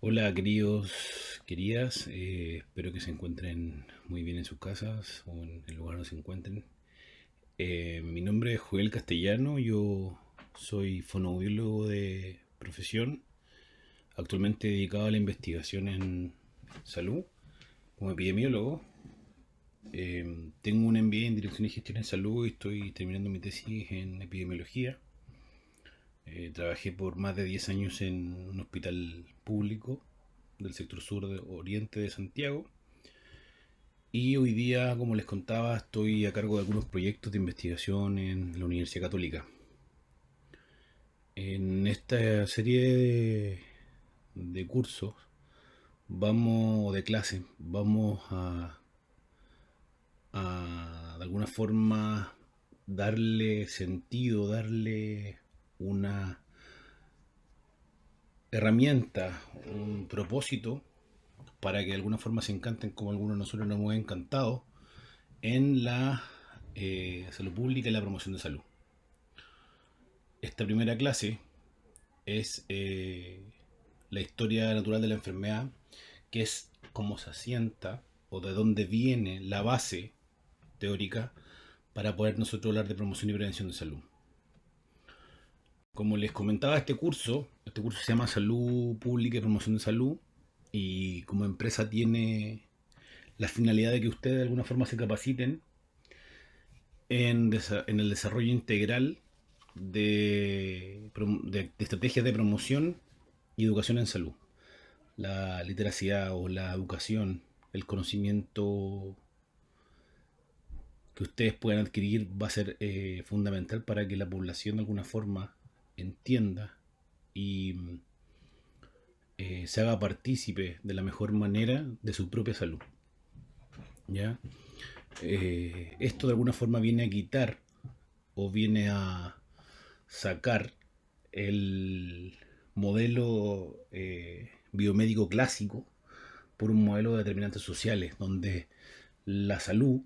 Hola queridos, queridas, espero que se encuentren muy bien en sus casas o en el lugar donde se encuentren. Mi nombre es Joel Castellano, yo soy fonoaudiólogo de profesión, actualmente dedicado a la investigación en salud como epidemiólogo. Tengo un MBA en Dirección y Gestión en Salud y estoy terminando mi tesis en epidemiología. Trabajé por más de 10 años en un hospital público del sector sur de oriente de Santiago. Y hoy día, como les contaba, estoy a cargo de algunos proyectos de investigación en la Universidad Católica. En esta serie de cursos, de clases, vamos de alguna forma darle sentido, darle una herramienta, un propósito para que de alguna forma se encanten como algunos de nosotros nos hemos encantado en la salud pública y la promoción de salud. Esta primera clase es la historia natural de la enfermedad, que es cómo se asienta o de dónde viene la base teórica para poder nosotros hablar de promoción y prevención de salud. Como les comentaba, este curso se llama Salud Pública y Promoción de Salud, y como empresa tiene la finalidad de que ustedes de alguna forma se capaciten en el desarrollo integral de estrategias de promoción y educación en salud. La literacidad o la educación, el conocimiento que ustedes puedan adquirir va a ser fundamental para que la población de alguna forma entienda y se haga partícipe de la mejor manera de su propia salud. ¿Ya? Esto de alguna forma viene a quitar o viene a sacar el modelo biomédico clásico por un modelo de determinantes sociales, donde la salud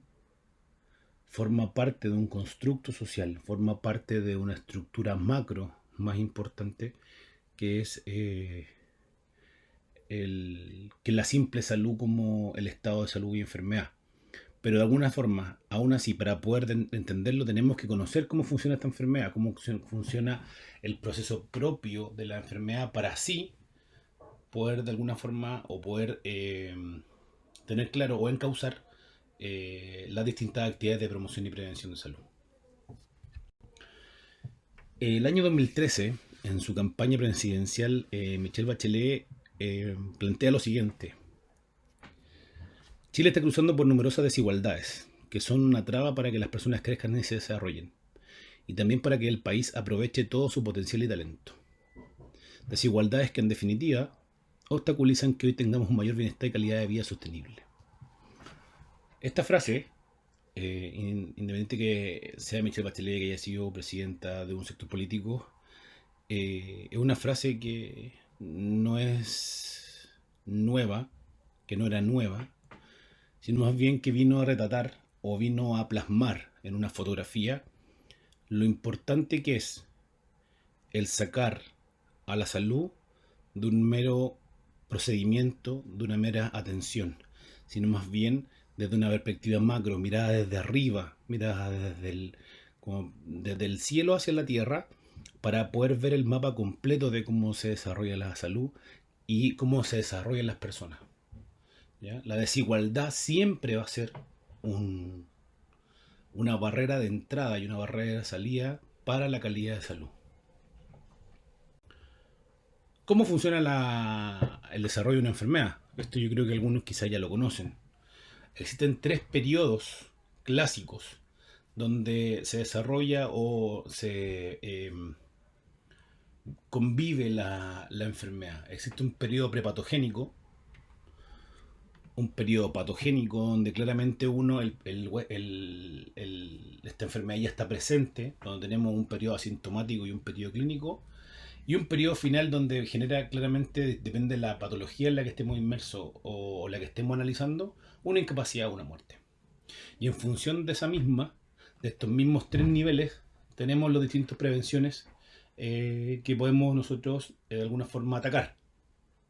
forma parte de un constructo social, forma parte de una estructura macro más importante que es que la simple salud como el estado de salud y enfermedad. Pero de alguna forma, aún así, para poder entenderlo, tenemos que conocer cómo funciona esta enfermedad, cómo funciona el proceso propio de la enfermedad, para así poder de alguna forma o poder tener claro o encauzar las distintas actividades de promoción y prevención de salud. El año 2013, en su campaña presidencial, Michelle Bachelet plantea lo siguiente. Chile está cruzando por numerosas desigualdades, que son una traba para que las personas crezcan y se desarrollen, y también para que el país aproveche todo su potencial y talento. Desigualdades que en definitiva obstaculizan que hoy tengamos un mayor bienestar y calidad de vida sostenible. Esta frase, independiente que sea Michelle Bachelet, que haya sido presidenta de un sector político, es una frase que no es nueva, que no era nueva, sino más bien que vino a retratar o vino a plasmar en una fotografía lo importante que es el sacar a la salud de un mero procedimiento, de una mera atención, sino más bien desde una perspectiva macro, mirada desde arriba, mirada desde el cielo hacia la tierra, para poder ver el mapa completo de cómo se desarrolla la salud y cómo se desarrollan las personas. ¿Ya? La desigualdad siempre va a ser un, una barrera de entrada y una barrera de salida para la calidad de salud. ¿Cómo funciona el desarrollo de una enfermedad? Esto yo creo que algunos quizá ya lo conocen. Existen tres periodos clásicos donde se desarrolla o se convive la enfermedad. Existe un periodo prepatogénico, un periodo patogénico donde claramente esta enfermedad ya está presente, donde tenemos un periodo asintomático y un periodo clínico, y un periodo final donde genera claramente, depende de la patología en la que estemos inmersos o la que estemos analizando, una incapacidad o una muerte. Y en función de esa misma, de estos mismos tres niveles, tenemos las distintas prevenciones que podemos nosotros de alguna forma atacar.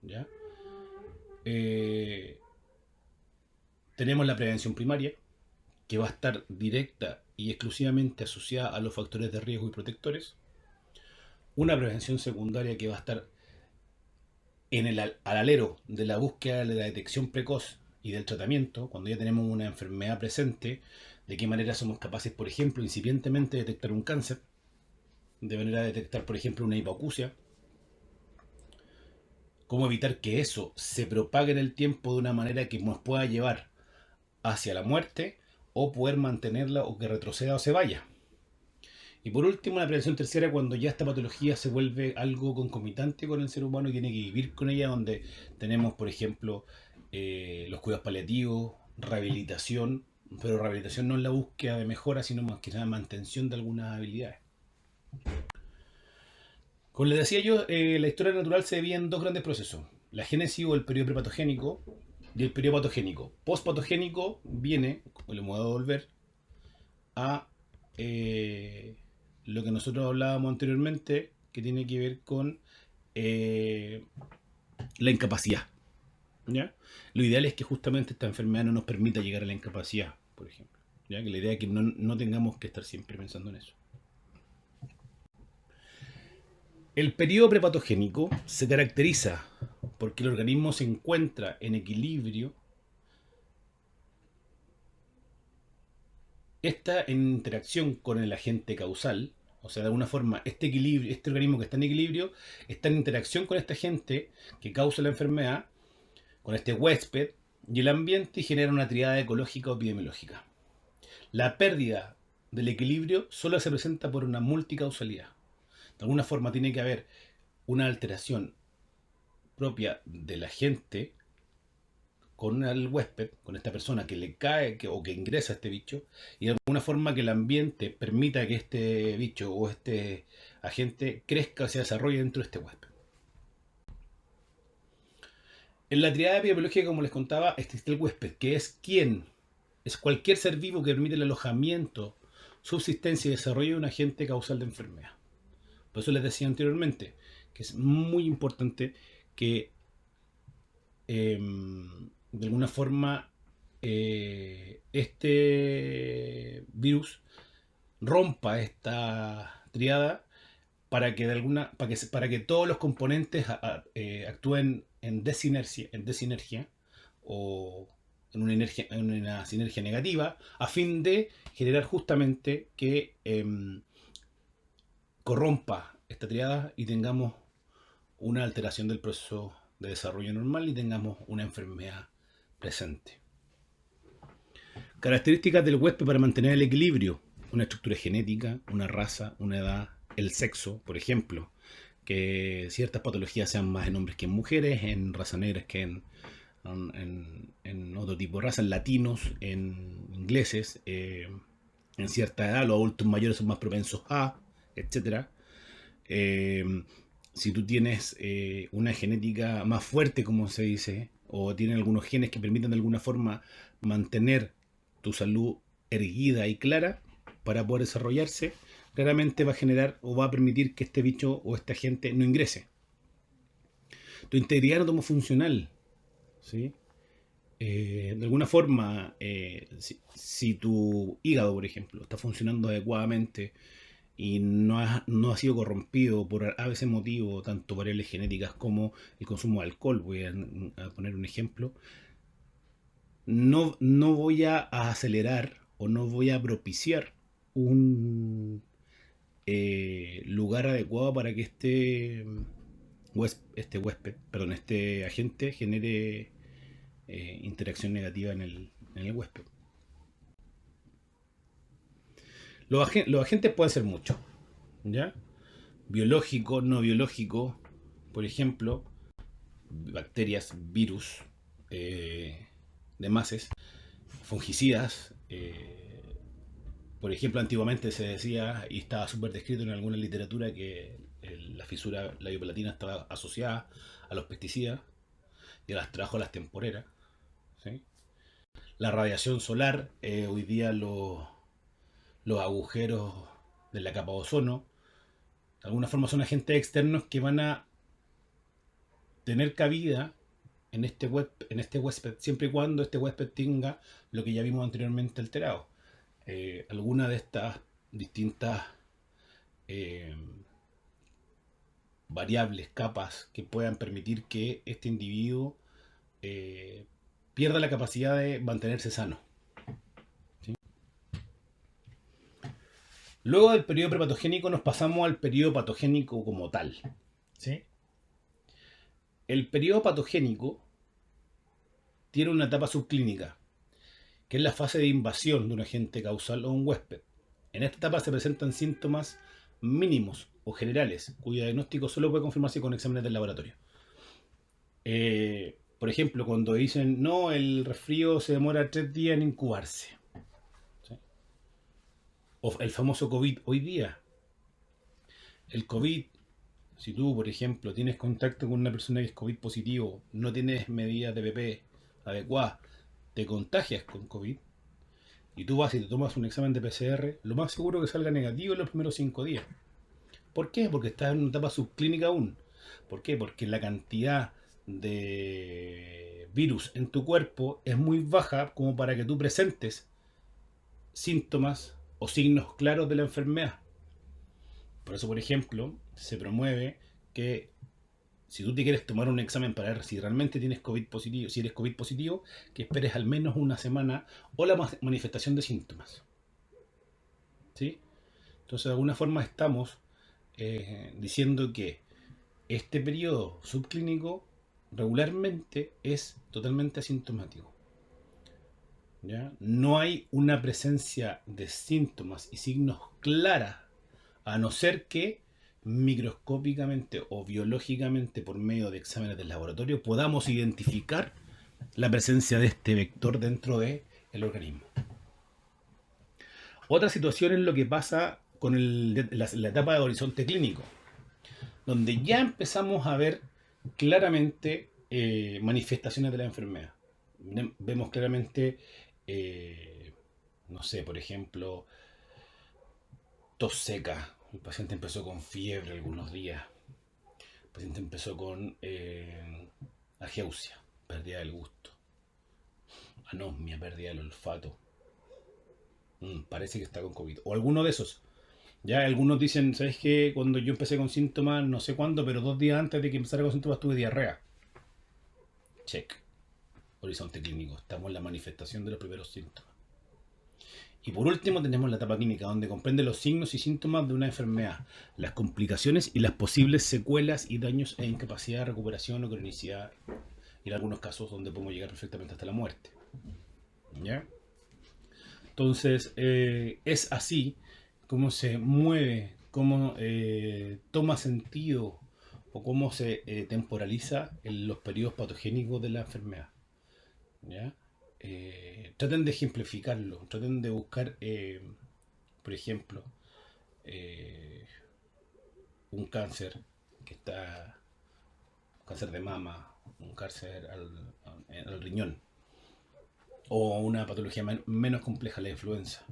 ¿Ya? eh, tenemos la prevención primaria, que va a estar directa y exclusivamente asociada a los factores de riesgo y protectores. Una prevención secundaria que va a estar en el al alero de la búsqueda de la detección precoz y del tratamiento, cuando ya tenemos una enfermedad presente, de qué manera somos capaces, por ejemplo, incipientemente de detectar un cáncer, de manera de detectar, por ejemplo, una hipoacusia, cómo evitar que eso se propague en el tiempo de una manera que nos pueda llevar hacia la muerte o poder mantenerla o que retroceda o se vaya. Y por último, la prevención terciaria, cuando ya esta patología se vuelve algo concomitante con el ser humano y tiene que vivir con ella, donde tenemos, por ejemplo, los cuidados paliativos, rehabilitación, pero rehabilitación no es la búsqueda de mejora, sino más que nada mantención de algunas habilidades. Como les decía yo, la historia natural se divide en dos grandes procesos: la génesis o el periodo prepatogénico y el periodo patogénico. Postpatogénico viene, como le vamos a volver, a lo que nosotros hablábamos anteriormente, que tiene que ver con eh, la incapacidad. ¿Ya? Lo ideal es que justamente esta enfermedad no nos permita llegar a la incapacidad, por ejemplo. ¿Ya? Que la idea es que no tengamos que estar siempre pensando en eso. El periodo prepatogénico se caracteriza porque el organismo se encuentra en equilibrio, está en interacción con el agente causal, o sea, de alguna forma, este equilibrio, este organismo que está en equilibrio, está en interacción con este agente que causa la enfermedad, con este huésped y el ambiente, y genera una triada ecológica o epidemiológica. La pérdida del equilibrio solo se presenta por una multicausalidad. De alguna forma tiene que haber una alteración propia del agente con el huésped, con esta persona que le cae o que ingresa este bicho, y de alguna forma que el ambiente permita que este bicho o este agente crezca o se desarrolle dentro de este huésped. En la triada epidemiológica, como les contaba, existe el huésped, que es quien es cualquier ser vivo que permite el alojamiento, subsistencia y desarrollo de un agente causal de enfermedad. Por eso les decía anteriormente que es muy importante que de alguna forma este virus rompa esta triada para que, para que todos los componentes actúen en desinergia o en una sinergia negativa, a fin de generar justamente que corrompa esta triada y tengamos una alteración del proceso de desarrollo normal y tengamos una enfermedad presente. Características del huésped para mantener el equilibrio: una estructura genética, una raza, una edad, el sexo, por ejemplo, que ciertas patologías sean más en hombres que en mujeres, en razas negras que en otro tipo de razas, en latinos, en ingleses, en cierta edad los adultos mayores son más propensos a, etcétera. Eh, si tú tienes una genética más fuerte, como se dice, o tienes algunos genes que permiten de alguna forma mantener tu salud erguida y clara para poder desarrollarse, claramente va a generar o va a permitir que este bicho o esta gente no ingrese. Tu integridad atomofuncional, ¿sí? De alguna forma, si tu hígado, por ejemplo, está funcionando adecuadamente y no ha sido corrompido por a veces motivo, tanto variables genéticas como el consumo de alcohol, voy a poner un ejemplo, no voy a acelerar o no voy a propiciar un lugar adecuado para que este agente genere interacción negativa en el huésped. Los agentes pueden ser muchos, ¿ya? Biológico, no biológico, por ejemplo, bacterias, virus, demás, fungicidas. Por ejemplo, antiguamente se decía, y estaba súper descrito en alguna literatura, que la fisura labiopalatina estaba asociada a los pesticidas y a las trajo a las temporeras. ¿Sí? La radiación solar, hoy día los agujeros de la capa de ozono, de alguna forma son agentes externos que van a tener cabida en este huésped, siempre y cuando este huésped tenga lo que ya vimos anteriormente alterado. Alguna de estas distintas eh, variables, capas que puedan permitir que este individuo eh, pierda la capacidad de mantenerse sano. ¿Sí? Luego del periodo prepatogénico nos pasamos al periodo patogénico como tal. ¿Sí? El periodo patogénico tiene una etapa subclínica, que es la fase de invasión de un agente causal o un huésped. En esta etapa se presentan síntomas mínimos o generales, cuyo diagnóstico solo puede confirmarse con exámenes del laboratorio. Por ejemplo, cuando dicen, no, el resfrío se demora 3 días en incubarse. ¿Sí? O el famoso COVID hoy día. El COVID, si tú, por ejemplo, tienes contacto con una persona que es COVID positivo, no tienes medidas de PP adecuadas, te contagias con COVID, y tú vas y te tomas un examen de PCR, lo más seguro que salga negativo en los primeros 5 días. ¿Por qué? Porque estás en una etapa subclínica aún. ¿Por qué? Porque la cantidad de virus en tu cuerpo es muy baja como para que tú presentes síntomas o signos claros de la enfermedad. Por eso, por ejemplo, se promueve que si tú te quieres tomar un examen para ver si realmente tienes COVID positivo, si eres COVID positivo, que esperes al menos una semana o la manifestación de síntomas. ¿Sí? Entonces, de alguna forma estamos diciendo que este periodo subclínico regularmente es totalmente asintomático. ¿Ya? No hay una presencia de síntomas y signos clara, a no ser que microscópicamente o biológicamente por medio de exámenes del laboratorio podamos identificar la presencia de este vector dentro del organismo. Otra situación es lo que pasa con la etapa de horizonte clínico, donde ya empezamos a ver claramente manifestaciones de la enfermedad. Vemos claramente, no sé, por ejemplo, tos seca. El paciente empezó con fiebre algunos días. El paciente empezó con ageusia, pérdida del gusto, anosmia, pérdida del olfato. Parece que está con COVID. O alguno de esos. Ya algunos dicen, ¿sabes qué? Cuando yo empecé con síntomas, no sé cuándo, pero 2 días antes de que empezara con síntomas tuve diarrea. Check. Horizonte clínico. Estamos en la manifestación de los primeros síntomas. Y por último tenemos la etapa clínica, donde comprende los signos y síntomas de una enfermedad, las complicaciones y las posibles secuelas y daños e incapacidad de recuperación o cronicidad, y en algunos casos donde podemos llegar perfectamente hasta la muerte. ¿Ya? Entonces, es así como se mueve, cómo toma sentido o cómo se temporaliza en los periodos patogénicos de la enfermedad. ¿Ya? Traten de ejemplificarlo, traten de buscar, por ejemplo, eh, un cáncer que está, un cáncer de mama, un cáncer al riñón, o una patología menos compleja, la influenza,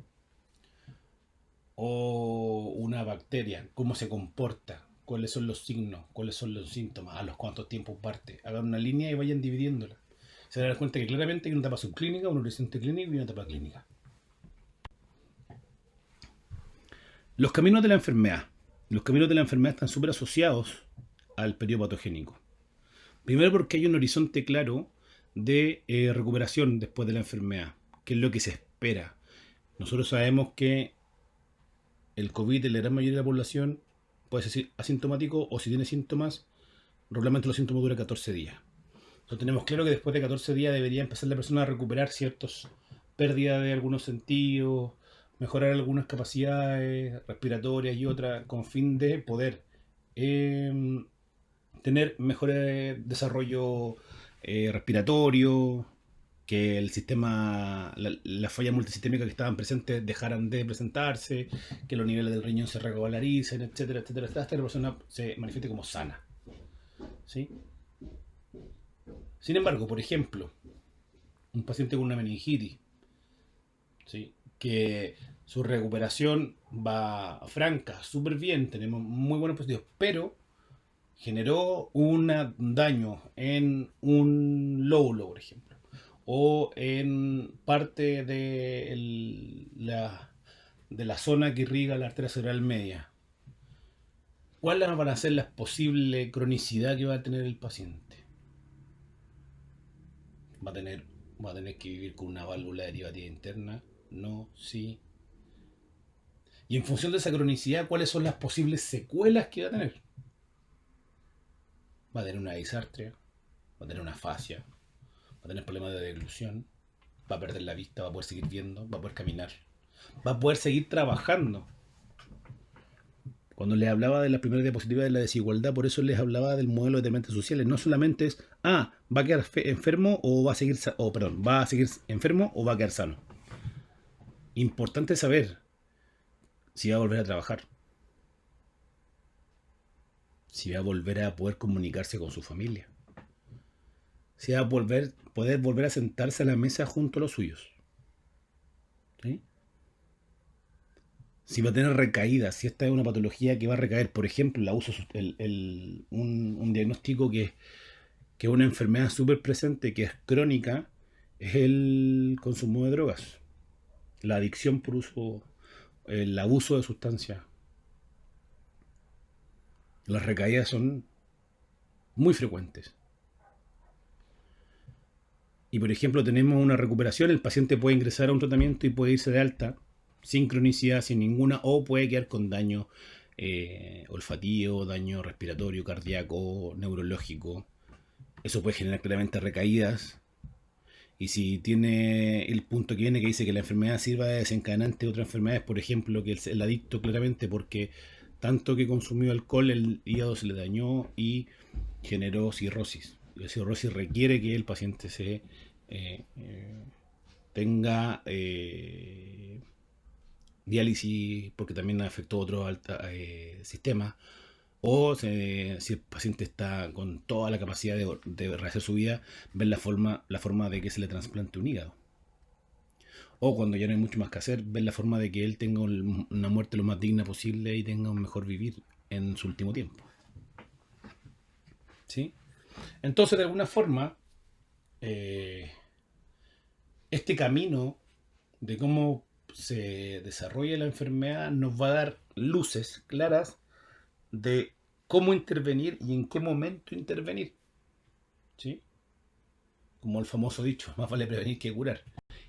o una bacteria, cómo se comporta, cuáles son los signos, cuáles son los síntomas, a los cuántos tiempos parte. Hagan una línea y vayan dividiéndola. Se darán cuenta que claramente hay una etapa subclínica, un horizonte clínico y una etapa clínica. Los caminos de la enfermedad. Los caminos de la enfermedad están súper asociados al periodo patogénico. Primero porque hay un horizonte claro de recuperación después de la enfermedad, que es lo que se espera. Nosotros sabemos que el COVID en la gran mayoría de la población puede ser asintomático o si tiene síntomas, regularmente los síntomas duran 14 días. Entonces tenemos claro que después de 14 días debería empezar la persona a recuperar ciertas pérdidas de algunos sentidos, mejorar algunas capacidades respiratorias y otras, con fin de poder tener mejor desarrollo respiratorio, que el sistema, las fallas multisistémicas que estaban presentes dejaran de presentarse, que los niveles del riñón se regularicen, etcétera, etcétera, hasta que la persona se manifieste como sana. ¿Sí? Sin embargo, por ejemplo, un paciente con una meningitis, ¿sí? Que su recuperación va franca, súper bien, tenemos muy buenos positivos, pero generó un daño en un lóbulo, por ejemplo, o en parte de la zona que irriga la arteria cerebral media, ¿cuáles van a ser las posibles cronicidad que va a tener el paciente? ¿Va a tener, va a tener que vivir con una válvula derivativa interna? No, sí. Y en función de esa cronicidad, ¿cuáles son las posibles secuelas que va a tener? Va a tener una disartria, va a tener una fascia, va a tener problemas de deglución, va a perder la vista, va a poder seguir viendo, va a poder caminar, va a poder seguir trabajando. Cuando les hablaba de la primera diapositiva de la desigualdad, por eso les hablaba del modelo de determinantes sociales. No solamente es, va a quedar enfermo o va a seguir, va a seguir enfermo o va a quedar sano. Importante saber si va a volver a trabajar, si va a volver a poder comunicarse con su familia, si va a poder volver a sentarse a la mesa junto a los suyos. ¿Sí? Si va a tener recaídas, si esta es una patología que va a recaer, por ejemplo, un diagnóstico que es una enfermedad súper presente, que es crónica, es el consumo de drogas, la adicción por uso, el abuso de sustancias. Las recaídas son muy frecuentes. Y por ejemplo tenemos una recuperación, el paciente puede ingresar a un tratamiento y puede irse de alta, sin cronicidad, sin ninguna, o puede quedar con daño olfativo, daño respiratorio, cardíaco, neurológico. Eso puede generar claramente recaídas. Y si tiene el punto que viene que dice que la enfermedad sirva de desencadenante de otras enfermedades, por ejemplo, que el adicto claramente porque tanto que consumió alcohol, el hígado se le dañó y generó cirrosis. La cirrosis requiere que el paciente se tenga diálisis porque también afectó otros sistemas. O si el paciente está con toda la capacidad de rehacer su vida, ver la forma de que se le trasplante un hígado. O cuando ya no hay mucho más que hacer, ver la forma de que él tenga una muerte lo más digna posible y tenga un mejor vivir en su último tiempo. ¿Sí? Entonces, de alguna forma, este camino de cómo se desarrolla la enfermedad nos va a dar luces claras de cómo intervenir y en qué momento intervenir. ¿Sí? Como el famoso dicho, más vale prevenir que curar.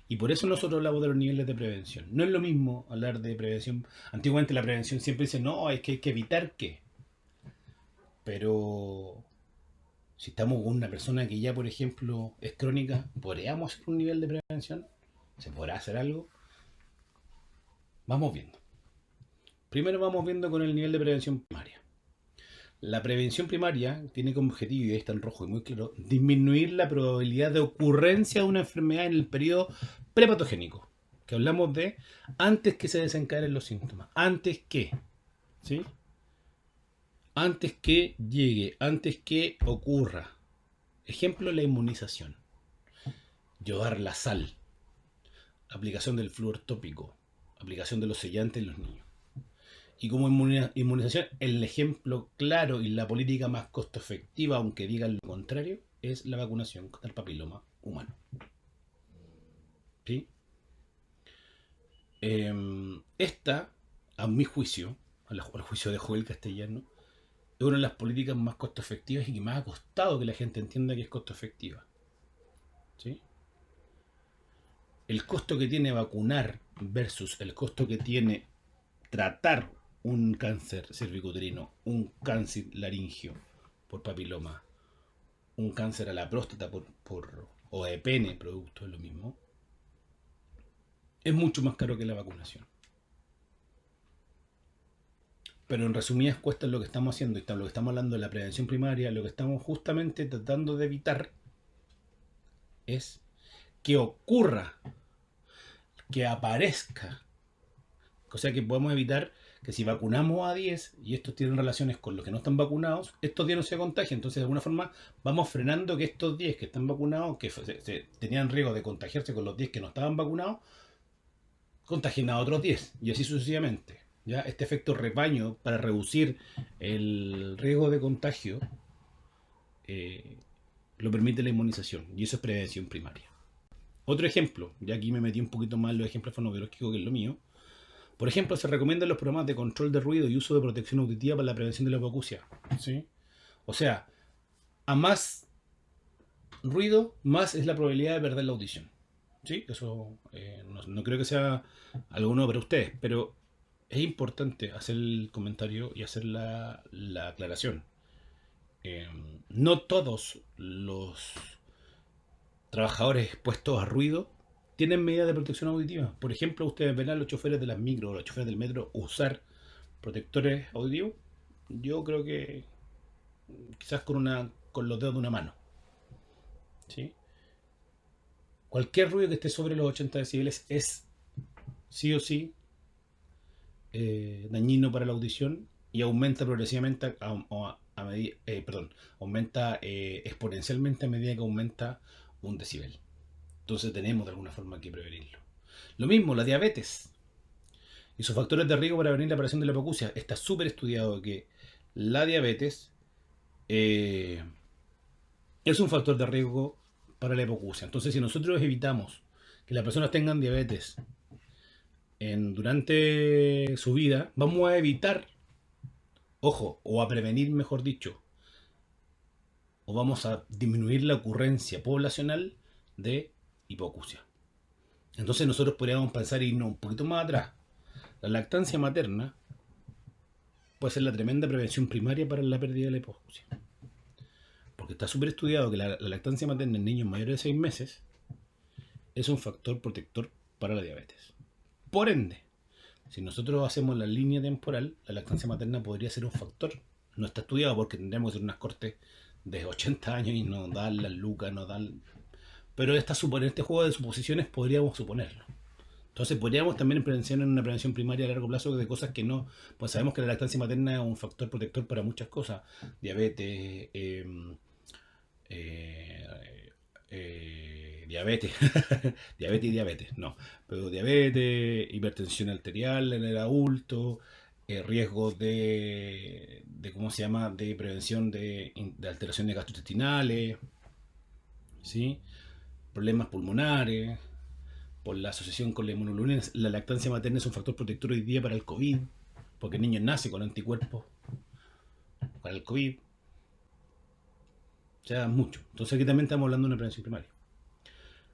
Y por eso nosotros hablamos de los niveles de prevención. No es lo mismo hablar de prevención. Antiguamente la prevención siempre dice, no, es que hay que evitar qué. Pero si estamos con una persona que ya, por ejemplo, es crónica, ¿podríamos hacer un nivel de prevención? ¿Se podrá hacer algo? Vamos viendo. Primero vamos viendo con el nivel de prevención primaria. La prevención primaria tiene como objetivo, y ahí está en rojo y muy claro, disminuir la probabilidad de ocurrencia de una enfermedad en el periodo prepatogénico. Que hablamos de antes que se desencadenen los síntomas. Antes que. ¿Sí? Antes que llegue, antes que ocurra. Ejemplo, la inmunización. Llevar la sal. Aplicación del flúor tópico. Aplicación de los sellantes en los niños. Y como inmunización, el ejemplo claro y la política más costo efectiva, aunque digan lo contrario, es la vacunación contra el papiloma humano. ¿Sí? Esta, a mi juicio, al juicio de Joel Castellano, es una de las políticas más costo efectivas y que más ha costado que la gente entienda que es costo efectiva. ¿Sí? El costo que tiene vacunar versus el costo que tiene tratar un cáncer cervicuterino, un cáncer laringio por papiloma, un cáncer a la próstata o de pene, producto de lo mismo, es mucho más caro que la vacunación. Pero en resumidas cuentas lo que estamos haciendo, lo que estamos hablando de la prevención primaria, lo que estamos justamente tratando de evitar es que ocurra, que aparezca. O sea que podemos evitar que si vacunamos a 10 y estos tienen relaciones con los que no están vacunados, estos 10 no se contagian. Entonces de alguna forma vamos frenando que estos 10 que están vacunados, que tenían riesgo de contagiarse con los 10 que no estaban vacunados, contagien a otros 10 y así sucesivamente. ¿ya? Este efecto rebaño para reducir el riesgo de contagio eh, lo permite la inmunización, y eso es prevención primaria. Otro ejemplo, ya aquí me metí un poquito más en los ejemplos fonobiológicos, que es lo mío. Por ejemplo, se recomiendan los programas de control de ruido y uso de protección auditiva para la prevención de la hipoacusia. ¿Sí? O sea, a más ruido, más es la probabilidad de perder la audición. ¿Sí? Eso no creo que sea algo nuevo para ustedes, pero es importante hacer el comentario y hacer la aclaración. Eh, no todos los trabajadores expuestos a ruido tienen medidas de protección auditiva. Por ejemplo, ustedes ven a los choferes de las micro o los choferes del metro usar protectores auditivos. Yo creo que quizás con los dedos de una mano. ¿Sí? Cualquier ruido que esté sobre los 80 decibeles es sí o sí dañino para la audición y aumenta progresivamente aumenta exponencialmente a medida que aumenta un decibel. Entonces tenemos de alguna forma que prevenirlo. Lo mismo, la diabetes y sus factores de riesgo para prevenir la aparición de la hipoacusia. Está súper estudiado que la diabetes eh, es un factor de riesgo para la hipoacusia. Entonces, si nosotros evitamos que las personas tengan diabetes durante su vida, vamos a evitar, ojo, o a prevenir, mejor dicho, o vamos a disminuir la ocurrencia poblacional de hipoacusia. Entonces nosotros podríamos pensar irnos un poquito más atrás. La lactancia materna puede ser la tremenda prevención primaria para la pérdida de la hipoacusia. Porque está súper estudiado que la lactancia materna en niños mayores de 6 meses es un factor protector para la diabetes. Por ende, si nosotros hacemos la línea temporal, la lactancia materna podría ser un factor. No está estudiado porque tendríamos que hacer unas cortes de 80 años y no dan las lucas, no dan. Pero este juego de suposiciones podríamos suponerlo. Entonces podríamos también pensar en una prevención primaria a largo plazo de cosas que no, pues sabemos que la lactancia materna es un factor protector para muchas cosas, diabetes, eh, diabetes, diabetes y diabetes, no, pero diabetes, hipertensión arterial en el adulto, riesgos ¿cómo se llama?, de prevención de alteraciones gastrointestinales, ¿sí? Problemas pulmonares, por la asociación con la inmunoglobulina. La lactancia materna es un factor protector hoy día para el COVID, porque el niño nace con anticuerpos para el COVID. O sea, mucho. Entonces aquí también estamos hablando de una prevención primaria.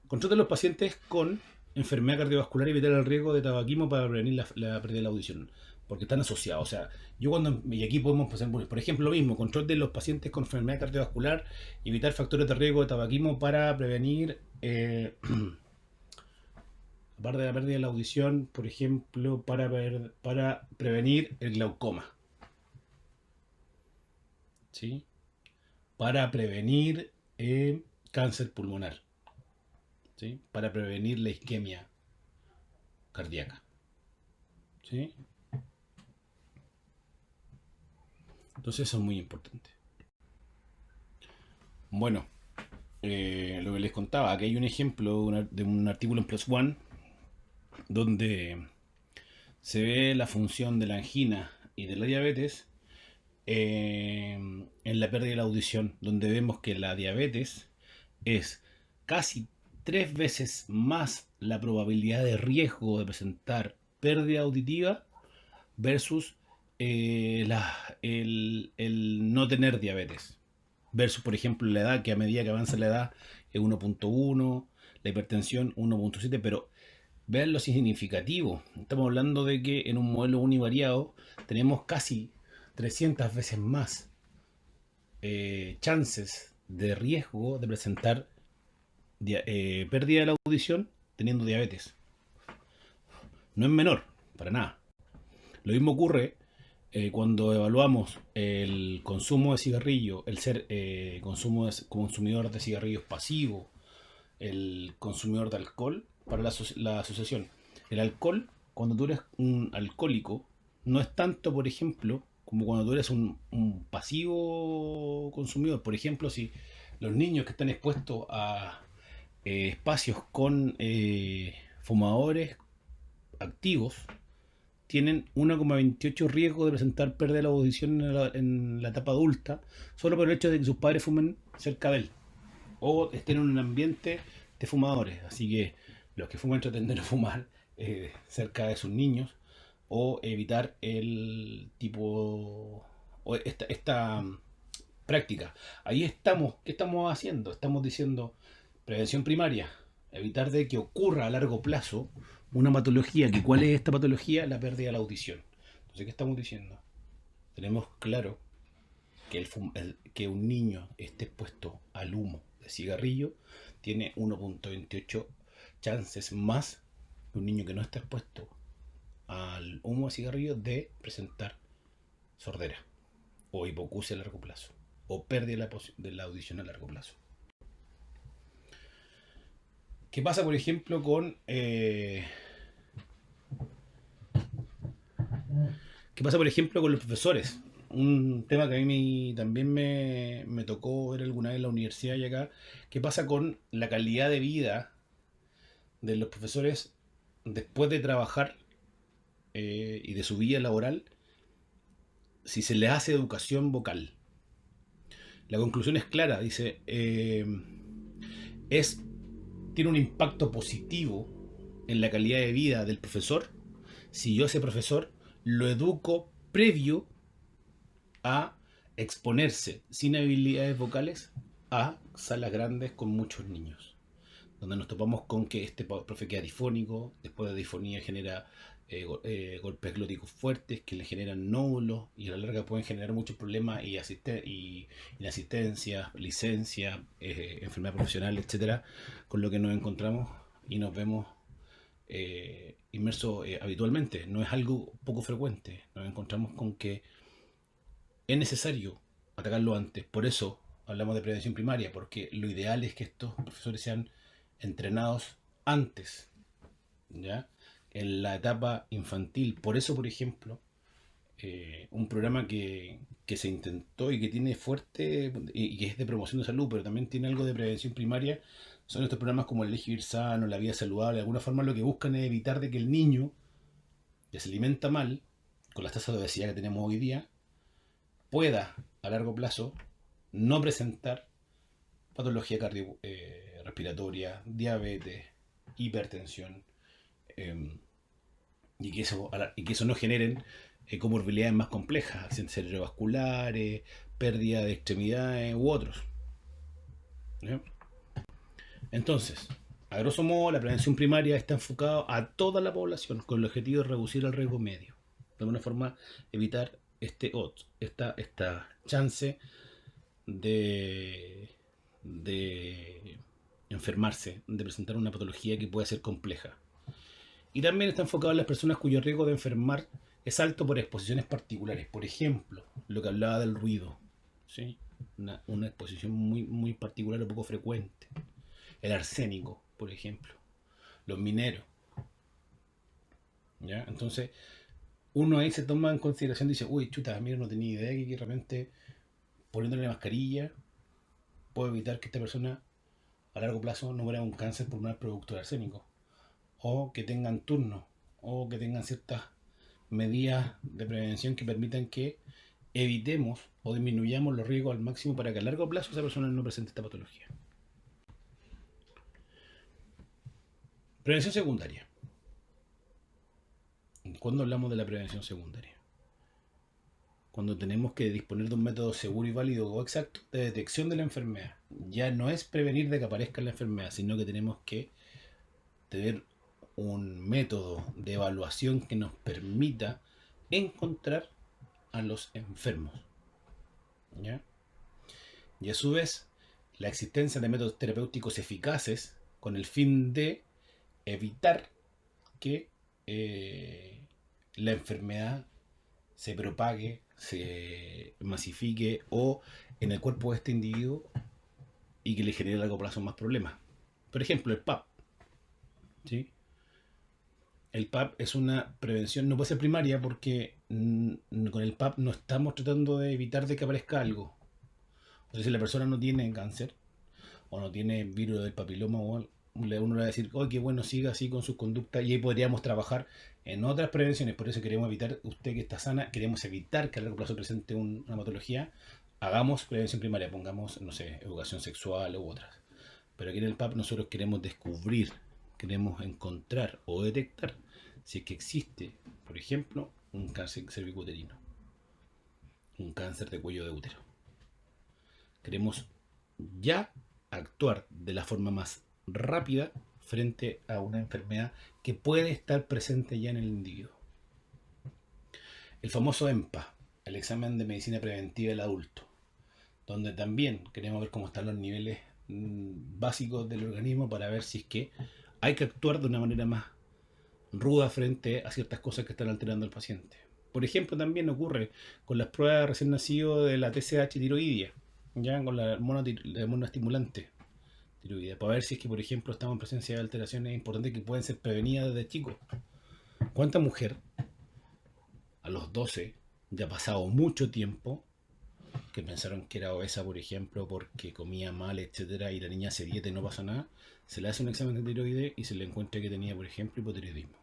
Control de los pacientes con enfermedad cardiovascular y evitar el riesgo de tabaquismo para prevenir la pérdida de la audición. Porque están asociados. O sea, y aquí podemos pasar, por ejemplo, lo mismo, control de los pacientes con enfermedad cardiovascular y evitar factores de riesgo de tabaquismo para prevenir aparte de la pérdida de la audición, por ejemplo, para prevenir el glaucoma. ¿Sí? Para prevenir cáncer pulmonar. ¿Sí? Para prevenir la isquemia cardíaca. ¿Sí? Entonces eso es muy importante. Bueno, lo que les contaba, aquí hay un ejemplo de un artículo en Plus One donde se ve la función de la angina y de la diabetes en la pérdida de la audición, donde vemos que la diabetes es casi 3 veces más la probabilidad de riesgo de presentar pérdida auditiva versus el no tener diabetes. Versus, por ejemplo, la edad, que a medida que avanza la edad es 1.1, la hipertensión 1.7, pero vean lo significativo. Estamos hablando de que en un modelo univariado tenemos casi 300 veces más chances de riesgo de presentar pérdida de la audición teniendo diabetes. No es menor, para nada. Lo mismo ocurre cuando evaluamos el consumo de cigarrillo, el ser consumidor de cigarrillos pasivo, el consumidor de alcohol, para la asociación. El alcohol, cuando tú eres un alcohólico, no es tanto, por ejemplo, como cuando tú eres un pasivo consumidor. Por ejemplo, si los niños que están expuestos a espacios con fumadores activos tienen 1,28 riesgo de presentar pérdida de la audición en la etapa adulta, solo por el hecho de que sus padres fumen cerca de él o estén en un ambiente de fumadores. Así que los que fuman traten de no fumar cerca de sus niños o evitar el tipo o esta práctica. Ahí estamos, ¿qué estamos haciendo? Estamos diciendo prevención primaria, evitar de que ocurra a largo plazo una patología. Que ¿cuál es esta patología? La pérdida de la audición. Entonces, ¿qué estamos diciendo? Tenemos claro que, que un niño esté expuesto al humo de cigarrillo tiene 1,28 chances más que un niño que no está expuesto al humo de cigarrillo de presentar sordera o hipoacusia a largo plazo o pérdida de la audición a largo plazo. ¿Qué pasa, por ejemplo, con los profesores? Un tema que a mí también me tocó ver alguna vez en la universidad y acá. ¿Qué pasa con la calidad de vida de los profesores después de trabajar y de su vida laboral si se les hace educación vocal? La conclusión es clara, dice, tiene un impacto positivo en la calidad de vida del profesor si yo a ese profesor lo educo previo a exponerse sin habilidades vocales a salas grandes con muchos niños, donde nos topamos con que este profe queda difónico, después de difonía genera golpes glóticos fuertes que le generan nódulos y a la larga pueden generar muchos problemas y inasistencia, licencia, enfermedad profesional, etcétera, con lo que nos encontramos y nos vemos inmersos habitualmente. No es algo poco frecuente. Nos encontramos con que es necesario atacarlo antes. Por eso hablamos de prevención primaria, porque lo ideal es que estos profesores sean entrenados antes, ¿ya? En la etapa infantil. Por eso, por ejemplo, un programa que se intentó y que tiene fuerte y que es de promoción de salud, pero también tiene algo de prevención primaria, son estos programas como el Elegir Sano, la vida saludable. De alguna forma lo que buscan es evitar de que el niño que se alimenta mal, con las tasas de obesidad que tenemos hoy día, pueda a largo plazo no presentar patología respiratoria, diabetes, hipertensión, y que eso no generen comorbilidades más complejas, accidentes cerebrovasculares, pérdida de extremidades u otros. ¿Sí? Entonces, a grosso modo, la prevención primaria está enfocada a toda la población con el objetivo de reducir el riesgo medio. De alguna forma, evitar esta chance de enfermarse, de presentar una patología que puede ser compleja. Y también está enfocado en las personas cuyo riesgo de enfermar es alto por exposiciones particulares. Por ejemplo, lo que hablaba del ruido, ¿sí? Una exposición muy, muy particular o poco frecuente. El arsénico, por ejemplo. Los mineros. ¿Ya? Entonces, uno ahí se toma en consideración y dice, uy, chuta, mira, no tenía idea que realmente poniéndole mascarilla puedo evitar que esta persona a largo plazo no muera de un cáncer por un producto de arsénico. O que tengan turnos, o que tengan ciertas medidas de prevención que permitan que evitemos o disminuyamos los riesgos al máximo para que a largo plazo esa persona no presente esta patología. Prevención secundaria. ¿Cuándo hablamos de la prevención secundaria? Cuando tenemos que disponer de un método seguro y válido o exacto de detección de la enfermedad. Ya no es prevenir de que aparezca la enfermedad, sino que tenemos que tener un método de evaluación que nos permita encontrar a los enfermos. ¿Ya? Y a su vez, la existencia de métodos terapéuticos eficaces con el fin de evitar que la enfermedad se propague, se masifique o en el cuerpo de este individuo y que le genere a largo plazo más problemas. Por ejemplo, el PAP. ¿Sí? El PAP es una prevención, no puede ser primaria porque con el PAP no estamos tratando de evitar de que aparezca algo. O sea, si la persona no tiene cáncer o no tiene virus del papiloma uno le va a decir, oh, qué bueno, siga así con sus conductas, y ahí podríamos trabajar en otras prevenciones. Por eso queremos evitar, usted que está sana, queremos evitar que a largo plazo presente una patología. Hagamos prevención primaria, pongamos, no sé, educación sexual u otras. Pero aquí en el PAP nosotros queremos descubrir, queremos encontrar o detectar si es que existe, por ejemplo, un cáncer cervicuterino, un cáncer de cuello de útero. Queremos ya actuar de la forma más rápida frente a una enfermedad que puede estar presente ya en el individuo. El famoso EMPA, el examen de medicina preventiva del adulto, donde también queremos ver cómo están los niveles básicos del organismo para ver si es que hay que actuar de una manera más ruda frente a ciertas cosas que están alterando al paciente. Por ejemplo, también ocurre con las pruebas de recién nacido de la TSH tiroidia, ya con la hormona estimulante tiroidea, para ver si es que, por ejemplo, estamos en presencia de alteraciones importantes que pueden ser prevenidas desde chicos. ¿Cuánta mujer a los 12, ya pasado mucho tiempo, que pensaron que era obesa, por ejemplo, porque comía mal, etcétera, y la niña hace dieta y no pasa nada, se le hace un examen de tiroides y se le encuentra que tenía, por ejemplo, hipotiroidismo?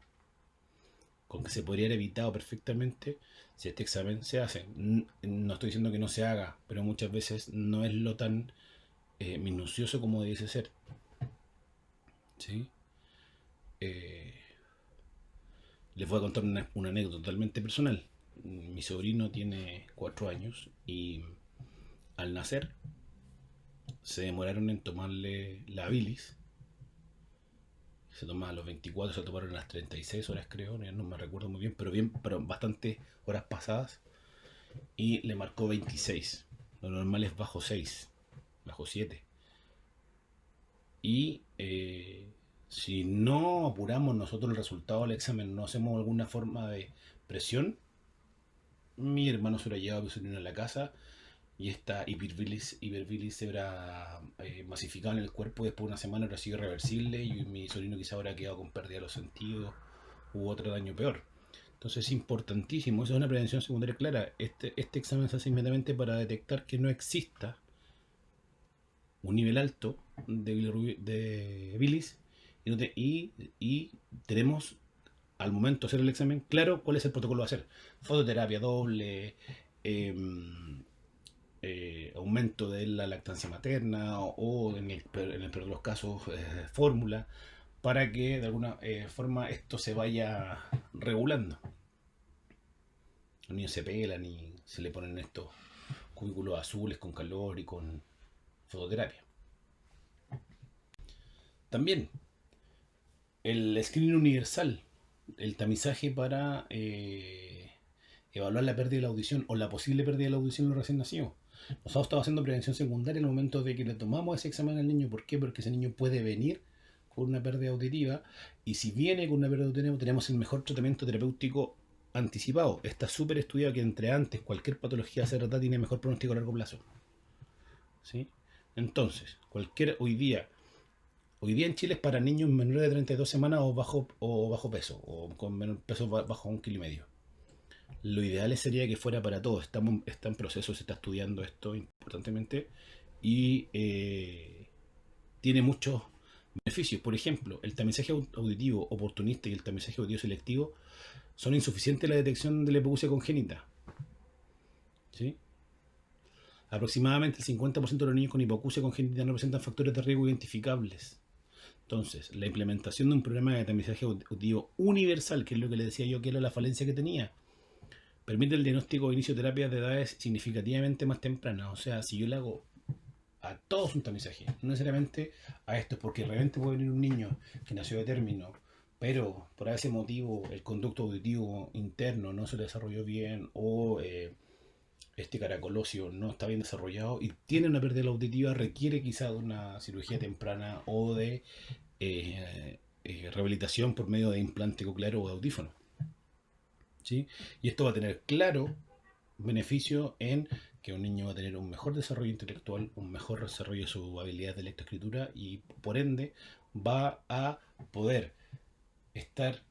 Con que se podría haber evitado perfectamente si este examen se hace. No estoy diciendo que no se haga, pero muchas veces no es lo tan minucioso como dice ser. ¿Sí? Eh, Les voy a contar una anécdota totalmente personal. Mi sobrino tiene 4 años y al nacer se demoraron en tomarle la bilis. Se tomaba a los 24, se tomaron a las 36 horas creo, no me recuerdo muy bien, pero bastantes horas pasadas. Y le marcó 26. Lo normal es bajo 6, bajo 7. Y si no apuramos nosotros el resultado del examen, no hacemos alguna forma de presión, mi hermano se lo ha llevado a mi sobrino a la casa y esta hiperbilis se habrá masificado en el cuerpo. Después de una semana habrá sido irreversible y mi sobrino quizá habrá quedado con pérdida de los sentidos u otro daño peor. Entonces es importantísimo, esa es una prevención secundaria clara. Este examen se hace inmediatamente para detectar que no exista un nivel alto de bilis y tenemos al momento de hacer el examen claro cuál es el protocolo a hacer. Fototerapia doble, eh, aumento de la lactancia materna o en el peor de los casos fórmula para que de alguna forma esto se vaya regulando. Los niños se pelan y se le ponen estos cubículos azules con calor y con fototerapia. También el screening universal, el tamizaje para evaluar la pérdida de la audición o la posible pérdida de la audición en los recién nacidos. Nosotros estamos haciendo prevención secundaria en el momento de que le tomamos ese examen al niño. ¿Por qué? Porque ese niño puede venir con una pérdida auditiva y si viene con una pérdida auditiva tenemos el mejor tratamiento terapéutico anticipado. Está súper estudiado que entre antes cualquier patología cerrada tiene mejor pronóstico a largo plazo. ¿Sí? Entonces, Hoy día en Chile es para niños menores de 32 semanas o bajo peso, o con menos peso bajo 1,5 kg. Lo ideal sería que fuera para todos. Está en proceso, se está estudiando esto importantemente y tiene muchos beneficios. Por ejemplo, el tamizaje auditivo oportunista y el tamizaje auditivo selectivo son insuficientes en la detección de la hipoacusia congénita. ¿Sí? Aproximadamente el 50% de los niños con hipoacusia congénita no presentan factores de riesgo identificables. Entonces, la implementación de un programa de tamizaje auditivo universal, que es lo que le decía yo que era la falencia que tenía, permite el diagnóstico o inicio de terapias de edades significativamente más tempranas. O sea, si yo le hago a todos un tamizaje, no necesariamente a estos, porque realmente puede venir un niño que nació de término, pero por ese motivo el conducto auditivo interno no se le desarrolló bien o este caracolosio no está bien desarrollado y tiene una pérdida auditiva, requiere quizá de una cirugía temprana o de rehabilitación por medio de implante coclear o de audífono. ¿Sí? Y esto va a tener claro beneficio en que un niño va a tener un mejor desarrollo intelectual, un mejor desarrollo de su habilidad de lectoescritura y por ende va a poder estar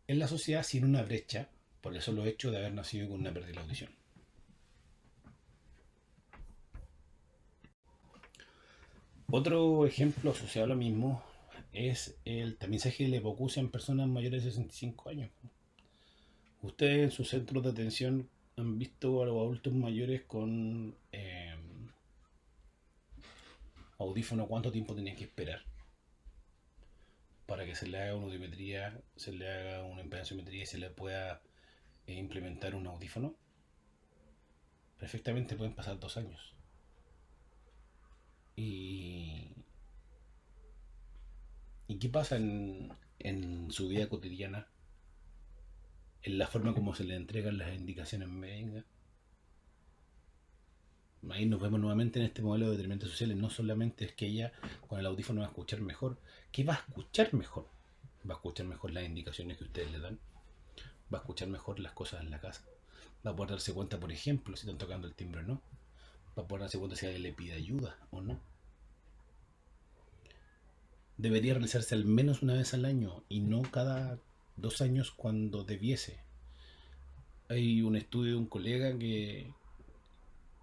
en la sociedad sin una brecha por el solo hecho de haber nacido con una pérdida de la audición. Otro ejemplo asociado a lo mismo es el tamizaje de la hipoacusia en personas mayores de 65 años. Ustedes en sus centros de atención han visto a los adultos mayores con audífono cuánto tiempo tienen que esperar para que se le haga una audiometría, se le haga una impedanciometría y se le pueda implementar un audífono. Perfectamente pueden pasar 2 años. ¿Y, ¿y qué pasa en su vida cotidiana? En la forma como se le entregan las indicaciones médicas. Ahí nos vemos nuevamente en este modelo de determinantes sociales. No solamente es que ella con el audífono va a escuchar mejor, que va a escuchar mejor. Va a escuchar mejor las indicaciones que ustedes le dan. Va a escuchar mejor las cosas en la casa. Va a poder darse cuenta, por ejemplo, si están tocando el timbre o no. Va a poder darse cuenta si alguien le pide ayuda o no. Debería realizarse al menos una vez al año y no cada 2 años cuando debiese. Hay un estudio de un colega que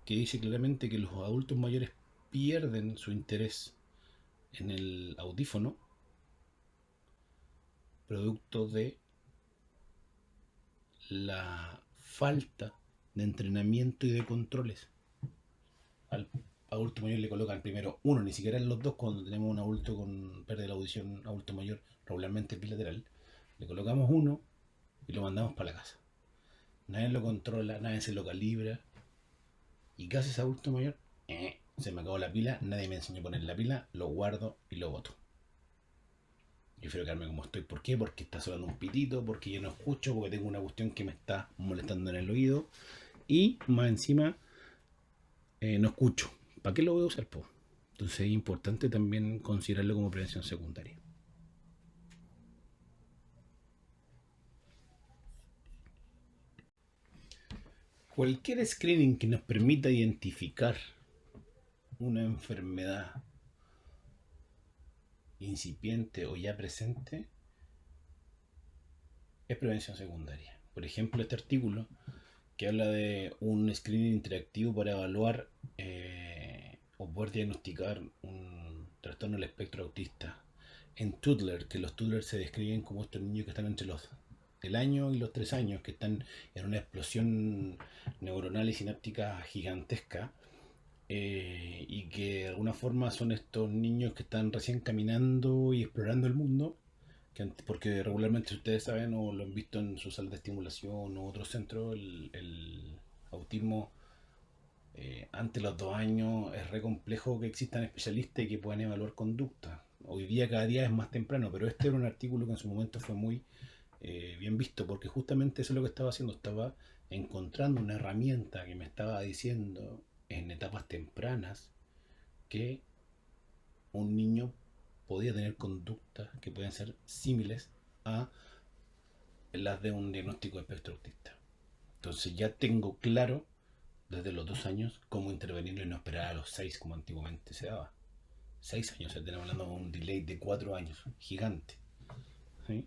dice claramente que los adultos mayores pierden su interés en el audífono producto de la falta de entrenamiento y de controles. Al adulto mayor le colocan primero uno, ni siquiera en los dos, cuando tenemos un adulto con pérdida de la audición, adulto mayor, regularmente bilateral, le colocamos uno y lo mandamos para la casa. Nadie lo controla, nadie se lo calibra. ¿Y qué hace ese adulto mayor? Se me acabó la pila, nadie me enseñó a poner la pila, lo guardo y lo boto. Yo prefiero quedarme como estoy. ¿Por qué? Porque está sonando un pitito, porque yo no escucho, porque tengo una cuestión que me está molestando en el oído. Y más encima, no escucho. ¿Para qué lo voy a usar? Po? Entonces es importante también considerarlo como prevención secundaria. Cualquier screening que nos permita identificar una enfermedad incipiente o ya presente es prevención secundaria. Por ejemplo, este artículo que habla de un screening interactivo para evaluar o poder diagnosticar un trastorno del espectro autista en toddler, que los toddlers se describen como estos niños que están entre el año y los 3 años, que están en una explosión neuronal y sináptica gigantesca, y que de alguna forma son estos niños que están recién caminando y explorando el mundo, porque regularmente ustedes saben o lo han visto en su sala de estimulación o otros centros, el autismo ante los 2 años es re complejo que existan especialistas y que puedan evaluar conducta. Hoy día cada día es más temprano, pero este era un artículo que en su momento fue muy bien visto, porque justamente eso es lo que estaba haciendo, estaba encontrando una herramienta que me estaba diciendo en etapas tempranas que un niño podía tener conductas que pueden ser similares a las de un diagnóstico de espectro autista. Entonces ya tengo claro desde los 2 años cómo intervenir y no esperar a los 6 como antiguamente se daba. 6 años, o sea, tenemos hablando de un delay de 4 años, gigante. ¿Sí?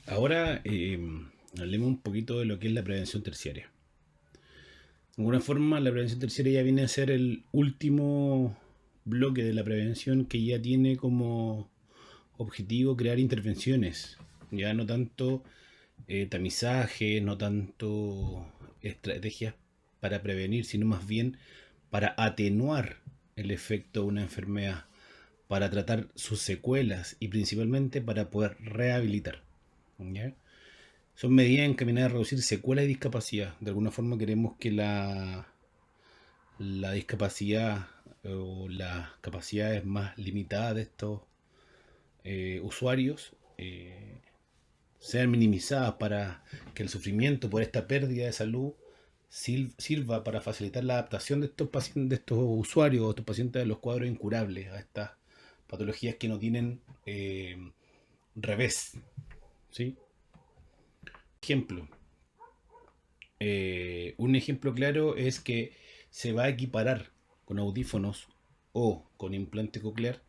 Ahora hablemos un poquito de lo que es la prevención terciaria. De alguna forma, la prevención terciaria ya viene a ser el último bloque de la prevención que ya tiene como objetivo crear intervenciones, ya no tanto tamizaje, no tanto estrategias para prevenir, sino más bien para atenuar el efecto de una enfermedad, para tratar sus secuelas y principalmente para poder rehabilitar. ¿Ya? Son medidas encaminadas a reducir secuelas y discapacidad. De alguna forma queremos que la discapacidad o las capacidades más limitadas de estos usuarios sean minimizadas para que el sufrimiento por esta pérdida de salud sirva para facilitar la adaptación de estos pacientes, de estos usuarios o estos pacientes de los cuadros incurables a estas patologías que no tienen revés. ¿Sí? Ejemplo. Un ejemplo claro es que se va a equiparar con audífonos o con implante coclear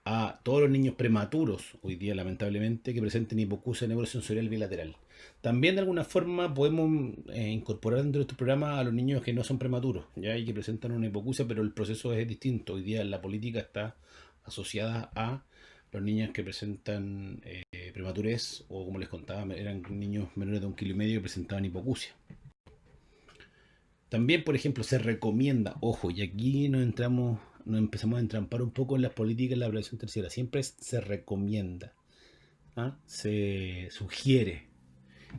a todos los niños prematuros, hoy día lamentablemente, que presenten hipoacusia neurosensorial bilateral. También de alguna forma podemos incorporar dentro de estos programas a los niños que no son prematuros, ya, y que presentan una hipoacusia, pero el proceso es distinto. Hoy día la política está asociada a los niños que presentan prematurez, o como les contaba, eran niños menores de 1,5 kg que presentaban hipoacusia. También, por ejemplo, se recomienda, ojo, y aquí nos empezamos a entrampar un poco en las políticas de la prevención terciaria. Siempre se recomienda, ¿ah? Se sugiere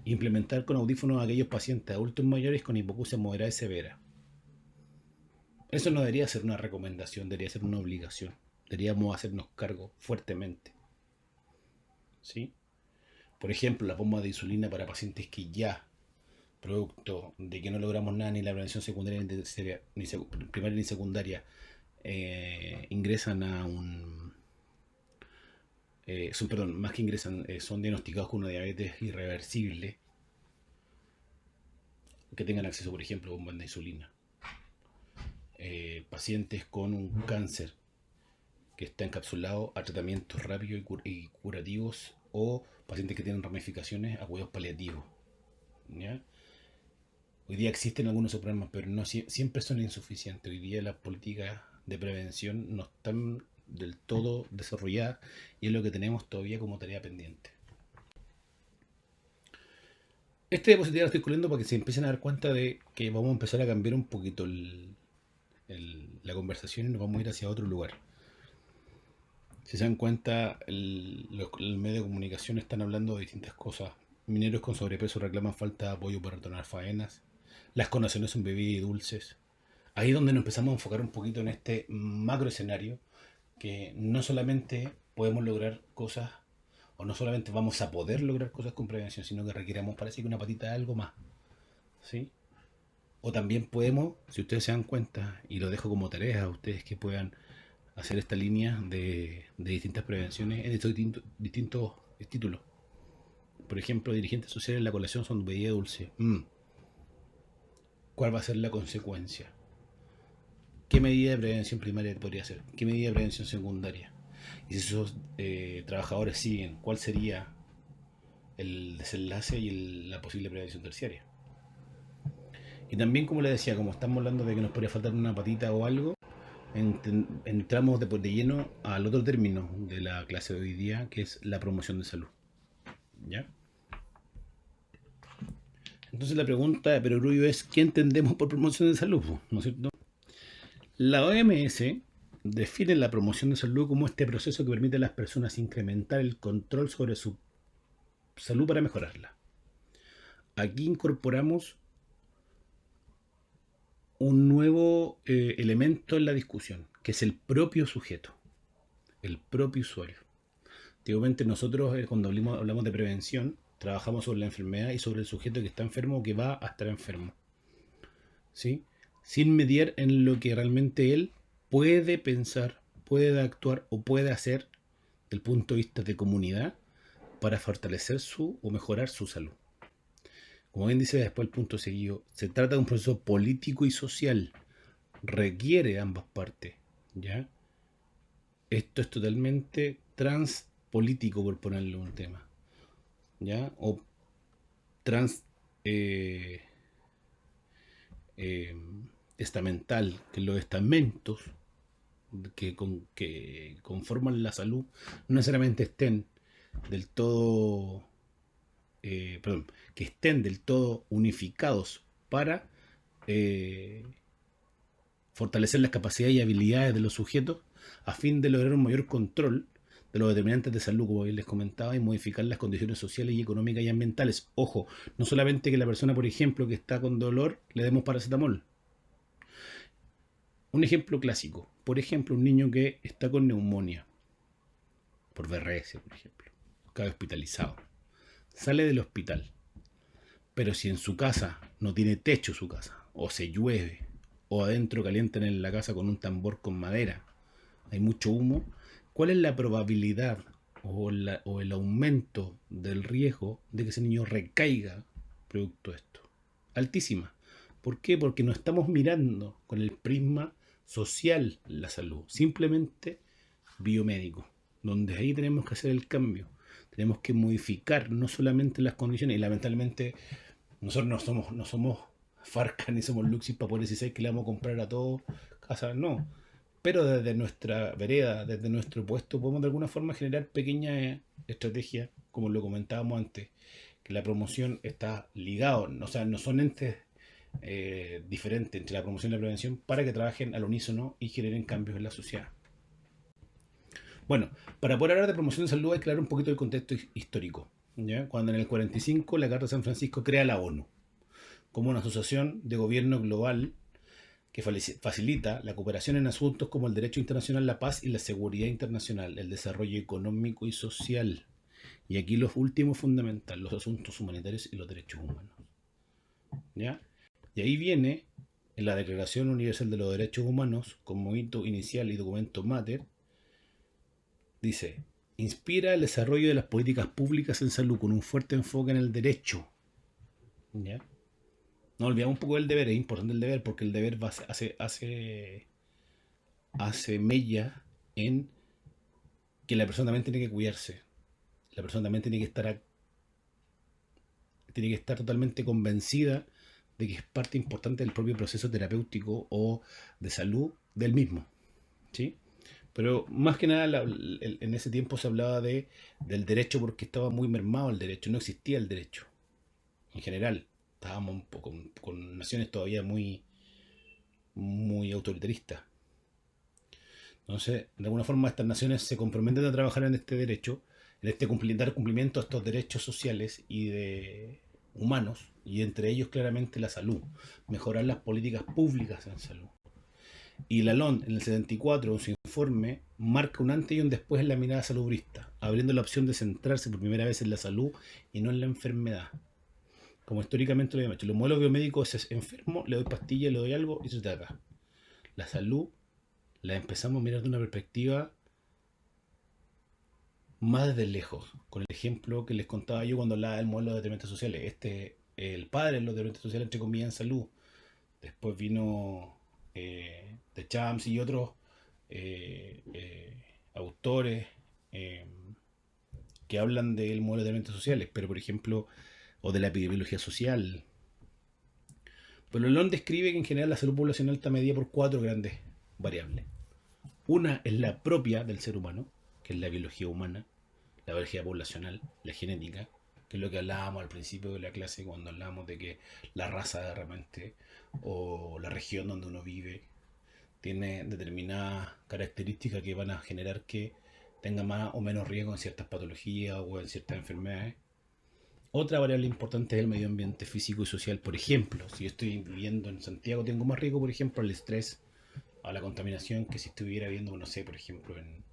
implementar con audífonos a aquellos pacientes adultos mayores con hipoacusia moderada y severa. Eso no debería ser una recomendación, debería ser una obligación. Deberíamos hacernos cargo fuertemente. ¿Sí? Por ejemplo, la bomba de insulina para pacientes que ya, producto de que no logramos nada ni la prevención secundaria ni terciaria, ni primaria ni secundaria, ingresan a un... perdón, más que ingresan, son diagnosticados con una diabetes irreversible, que tengan acceso, por ejemplo, a bombas de insulina. Pacientes con un cáncer que está encapsulado a tratamientos rápidos y curativos, o pacientes que tienen ramificaciones a cuidados paliativos. ¿Ya? Hoy día existen algunos programas, pero no siempre son insuficientes. Hoy día las políticas de prevención no están del todo desarrolladas, y es lo que tenemos todavía como tarea pendiente. Este diapositiva lo estoy escogiendo para que se empiecen a dar cuenta de que vamos a empezar a cambiar un poquito la conversación y nos vamos a ir hacia otro lugar. Si se dan cuenta, los medios de comunicación están hablando de distintas cosas. Mineros con sobrepeso reclaman falta de apoyo para retornar faenas. Las colaciones son bebidas y dulces. Ahí es donde nos empezamos a enfocar un poquito en este macro escenario, que no solamente podemos lograr cosas, o no solamente vamos a poder lograr cosas con prevención, sino que requerimos, parece que una patita de algo más. ¿Sí? O también podemos, si ustedes se dan cuenta, y lo dejo como tarea a ustedes que puedan hacer esta línea de distintas prevenciones en estos distintos títulos. Por ejemplo, dirigentes sociales en la colación son bebida dulce. ¿Cuál va a ser la consecuencia? ¿Qué medida de prevención primaria podría ser? ¿Qué medida de prevención secundaria? Y si esos trabajadores siguen, ¿cuál sería el desenlace y la posible prevención terciaria? Y también, como les decía, como estamos hablando de que nos podría faltar una patita o algo, entramos de lleno al otro término de la clase de hoy día, que es la promoción de salud. ¿Ya? Entonces la pregunta de Perogrullo es: ¿qué entendemos por promoción de salud? ¿No es cierto? La OMS define la promoción de salud como este proceso que permite a las personas incrementar el control sobre su salud para mejorarla. Aquí incorporamos un nuevo elemento en la discusión, que es el propio sujeto, el propio usuario. Antiguamente nosotros, cuando hablamos de prevención, trabajamos sobre la enfermedad y sobre el sujeto que está enfermo o que va a estar enfermo, ¿sí? Sin mediar en lo que realmente él puede pensar, puede actuar o puede hacer del punto de vista de comunidad para fortalecer o mejorar su salud. Como bien dice después el punto seguido, se trata de un proceso político y social, requiere ambas partes, ¿ya? Esto es totalmente transpolítico, por ponerle un tema, ¿ya? O trans estamental, que los estamentos que conforman la salud no necesariamente estén del todo, que estén del todo unificados para fortalecer las capacidades y habilidades de los sujetos a fin de lograr un mayor control de los determinantes de salud, como bien les comentaba, y modificar las condiciones sociales y económicas y ambientales. Ojo, no solamente que la persona, por ejemplo, que está con dolor, le demos paracetamol. Un ejemplo clásico, por ejemplo, un niño que está con neumonía, por VRS, por ejemplo, cae hospitalizado, sale del hospital, pero si en su casa no tiene techo su casa, o se llueve, o adentro calientan en la casa con un tambor con madera, hay mucho humo, ¿cuál es la probabilidad o el aumento del riesgo de que ese niño recaiga producto de esto? Altísima. ¿Por qué? Porque no estamos mirando con el prisma social la salud, simplemente biomédico, donde ahí tenemos que hacer el cambio. Tenemos que modificar no solamente las condiciones, y lamentablemente nosotros no somos Farca ni somos Luxis para poder decir que le vamos a comprar a todos casas, no. Pero desde nuestra vereda, desde nuestro puesto, podemos de alguna forma generar pequeñas estrategias, como lo comentábamos antes, que la promoción está ligado, o sea, no son entes diferentes entre la promoción y la prevención para que trabajen al unísono y generen cambios en la sociedad. Bueno, para poder hablar de promoción de salud hay que hablar un poquito del contexto histórico. ¿Ya? Cuando en el 45 la Carta de San Francisco crea la ONU como una asociación de gobierno global que facilita la cooperación en asuntos como el derecho internacional, la paz y la seguridad internacional, el desarrollo económico y social. Y aquí los últimos fundamental, los asuntos humanitarios y los derechos humanos. ¿Ya? Y ahí viene en la Declaración Universal de los Derechos Humanos, como hito inicial y documento mater, dice, inspira el desarrollo de las políticas públicas en salud con un fuerte enfoque en el derecho. ¿Ya? No olvidamos un poco del deber, es importante el deber, porque el deber hace mella en que la persona también tiene que cuidarse. La persona también tiene que estar totalmente convencida de que es parte importante del propio proceso terapéutico o de salud del mismo. ¿Sí? Pero más que nada en ese tiempo se hablaba del derecho porque estaba muy mermado el derecho, no existía el derecho en general. Estábamos un poco con naciones todavía muy autoritaristas. Entonces, de alguna forma estas naciones se comprometen a trabajar en este derecho, en dar cumplimiento a estos derechos sociales y de humanos, y entre ellos claramente la salud, mejorar las políticas públicas en salud. Y la LON en el 74, en su informe, marca un antes y un después en la mirada salubrista, abriendo la opción de centrarse por primera vez en la salud y no en la enfermedad. Como históricamente lo habíamos hecho. Los modelos biomédicos es enfermo, le doy pastillas, le doy algo y se trata. La salud la empezamos a mirar de una perspectiva más desde lejos, con el ejemplo que les contaba yo cuando hablaba del modelo de determinantes sociales. El padre de los determinantes sociales, entre comillas, en salud. Después vino de Champs y otros autores que hablan del modelo de determinantes sociales, pero por ejemplo, o de la epidemiología social. Pero Lon describe que en general la salud poblacional está medida por cuatro grandes variables. Una es la propia del ser humano, que es la biología humana, la biología poblacional, la genética, que es lo que hablábamos al principio de la clase cuando hablábamos de que la raza de repente o la región donde uno vive tiene determinadas características que van a generar que tenga más o menos riesgo en ciertas patologías o en ciertas enfermedades. Otra variable importante es el medio ambiente físico y social. Por ejemplo, si yo estoy viviendo en Santiago, tengo más riesgo, por ejemplo, al estrés, a la contaminación, que si estuviera viviendo, no sé, por ejemplo, en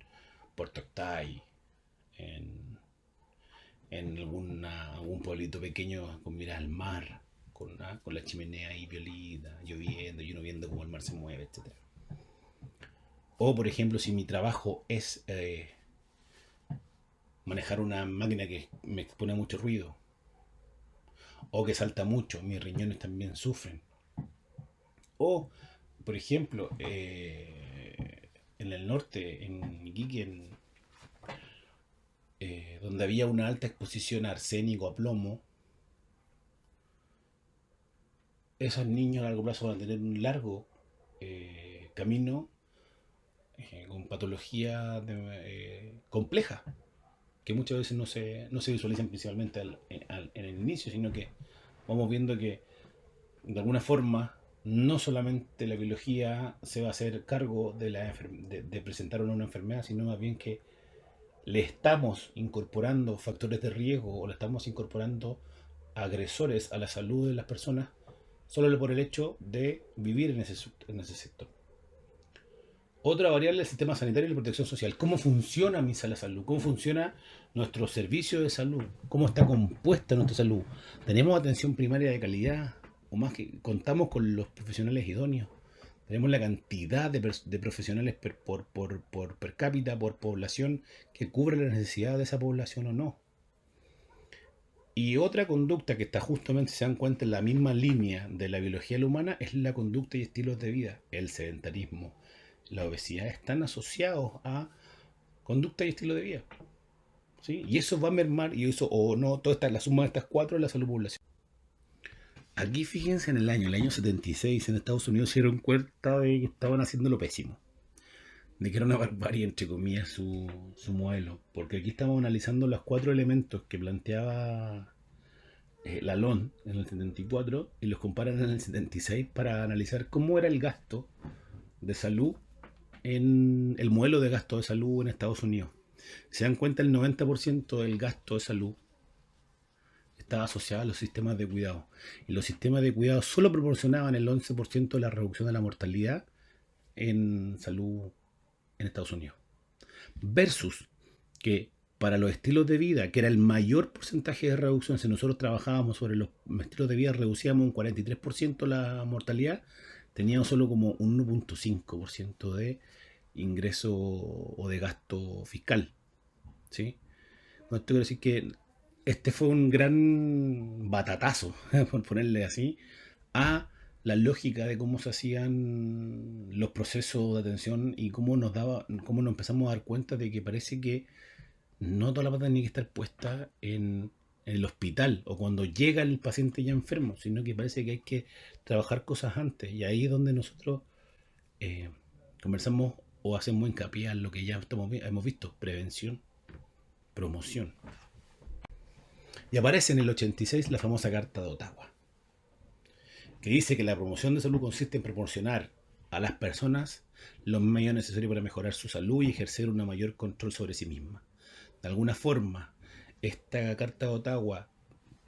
Puerto Octay, en, en algún pueblito pequeño con miras al mar, con la chimenea ahí violita, lloviendo y uno viendo cómo el mar se mueve, etcétera. O, por ejemplo, si mi trabajo es manejar una máquina que me expone a mucho ruido, o que salta mucho, mis riñones también sufren. O, por ejemplo, en el norte, en Iquique, donde había una alta exposición a arsénico, a plomo, esos niños a largo plazo van a tener un largo camino con patología compleja, que muchas veces no se visualizan principalmente en el inicio, sino que vamos viendo que de alguna forma no solamente la biología se va a hacer cargo de presentar una enfermedad, sino más bien que le estamos incorporando factores de riesgo o le estamos incorporando agresores a la salud de las personas solo por el hecho de vivir en ese sector. Otra variable es el sistema sanitario y la protección social. ¿Cómo funciona mi sala de salud? ¿Cómo funciona nuestro servicio de salud? ¿Cómo está compuesta nuestra salud? ¿Tenemos atención primaria de calidad? ¿O más que contamos con los profesionales idóneos? ¿Tenemos la cantidad de profesionales por per cápita, por población, que cubre la necesidad de esa población o no? Y otra conducta que está justamente, se dan cuenta, en la misma línea de la biología humana es la conducta y estilos de vida, el sedentarismo. La obesidad están asociados a conducta y estilo de vida. ¿sí? Y eso va a mermar, y eso, o no, toda esta, la suma de estas cuatro es la salud poblacional. Aquí fíjense en el año 76, en Estados Unidos se dieron cuenta de que estaban haciendo lo pésimo, de que era una barbarie, entre comillas, su modelo. Porque aquí estamos analizando los cuatro elementos que planteaba Lalonde en el 74 y los comparan en el 76 para analizar cómo era el gasto de salud en el modelo de gasto de salud en Estados Unidos. Se dan cuenta, el 90% del gasto de salud estaba asociado a los sistemas de cuidado. Y los sistemas de cuidado solo proporcionaban el 11% de la reducción de la mortalidad en salud en Estados Unidos. Versus que para los estilos de vida, que era el mayor porcentaje de reducción, si nosotros trabajábamos sobre los estilos de vida, reducíamos un 43% la mortalidad, teníamos solo como un 1.5% de ingreso o de gasto fiscal. ¿Sí? Con esto quiero decir que este fue un gran batatazo, por ponerle así, a la lógica de cómo se hacían los procesos de atención y cómo nos empezamos a dar cuenta de que parece que no toda la pata tiene que estar puesta en el hospital o cuando llega el paciente ya enfermo, sino que parece que hay que trabajar cosas antes. Y ahí es donde nosotros eh, conversamos o hacemos hincapié en lo que ya hemos visto: prevención, promoción. Y aparece en el 86 la famosa Carta de Ottawa, que dice que la promoción de salud consiste en proporcionar a las personas los medios necesarios para mejorar su salud y ejercer un mayor control sobre sí misma. De alguna forma, esta Carta de Ottawa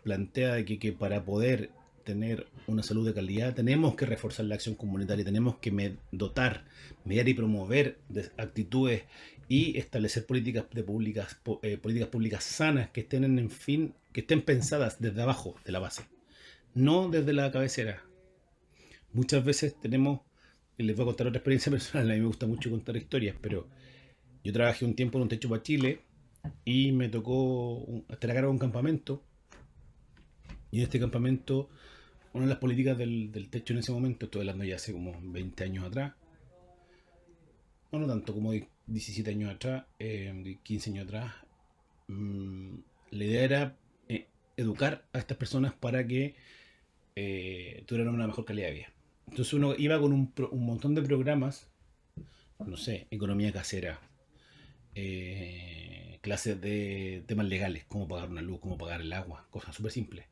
plantea que para poder tener una salud de calidad tenemos que reforzar la acción comunitaria, tenemos que dotar, mediar y promover actitudes y establecer políticas públicas sanas que estén en fin, que estén pensadas desde abajo de la base, no desde la cabecera. Muchas veces tenemos, y les voy a contar otra experiencia personal, a mí me gusta mucho contar historias, pero yo trabajé un tiempo en un techo para Chile y me tocó estar a cargo de un campamento. Y en este campamento, una de las políticas del techo en ese momento, estoy hablando ya hace como 20 años atrás, no tanto, como 17 años atrás, 15 años atrás, la idea era educar a estas personas para que tuvieran una mejor calidad de vida. Entonces uno iba con un montón de programas, no sé, economía casera, clases de temas legales, cómo pagar una luz, cómo pagar el agua, cosas súper simples.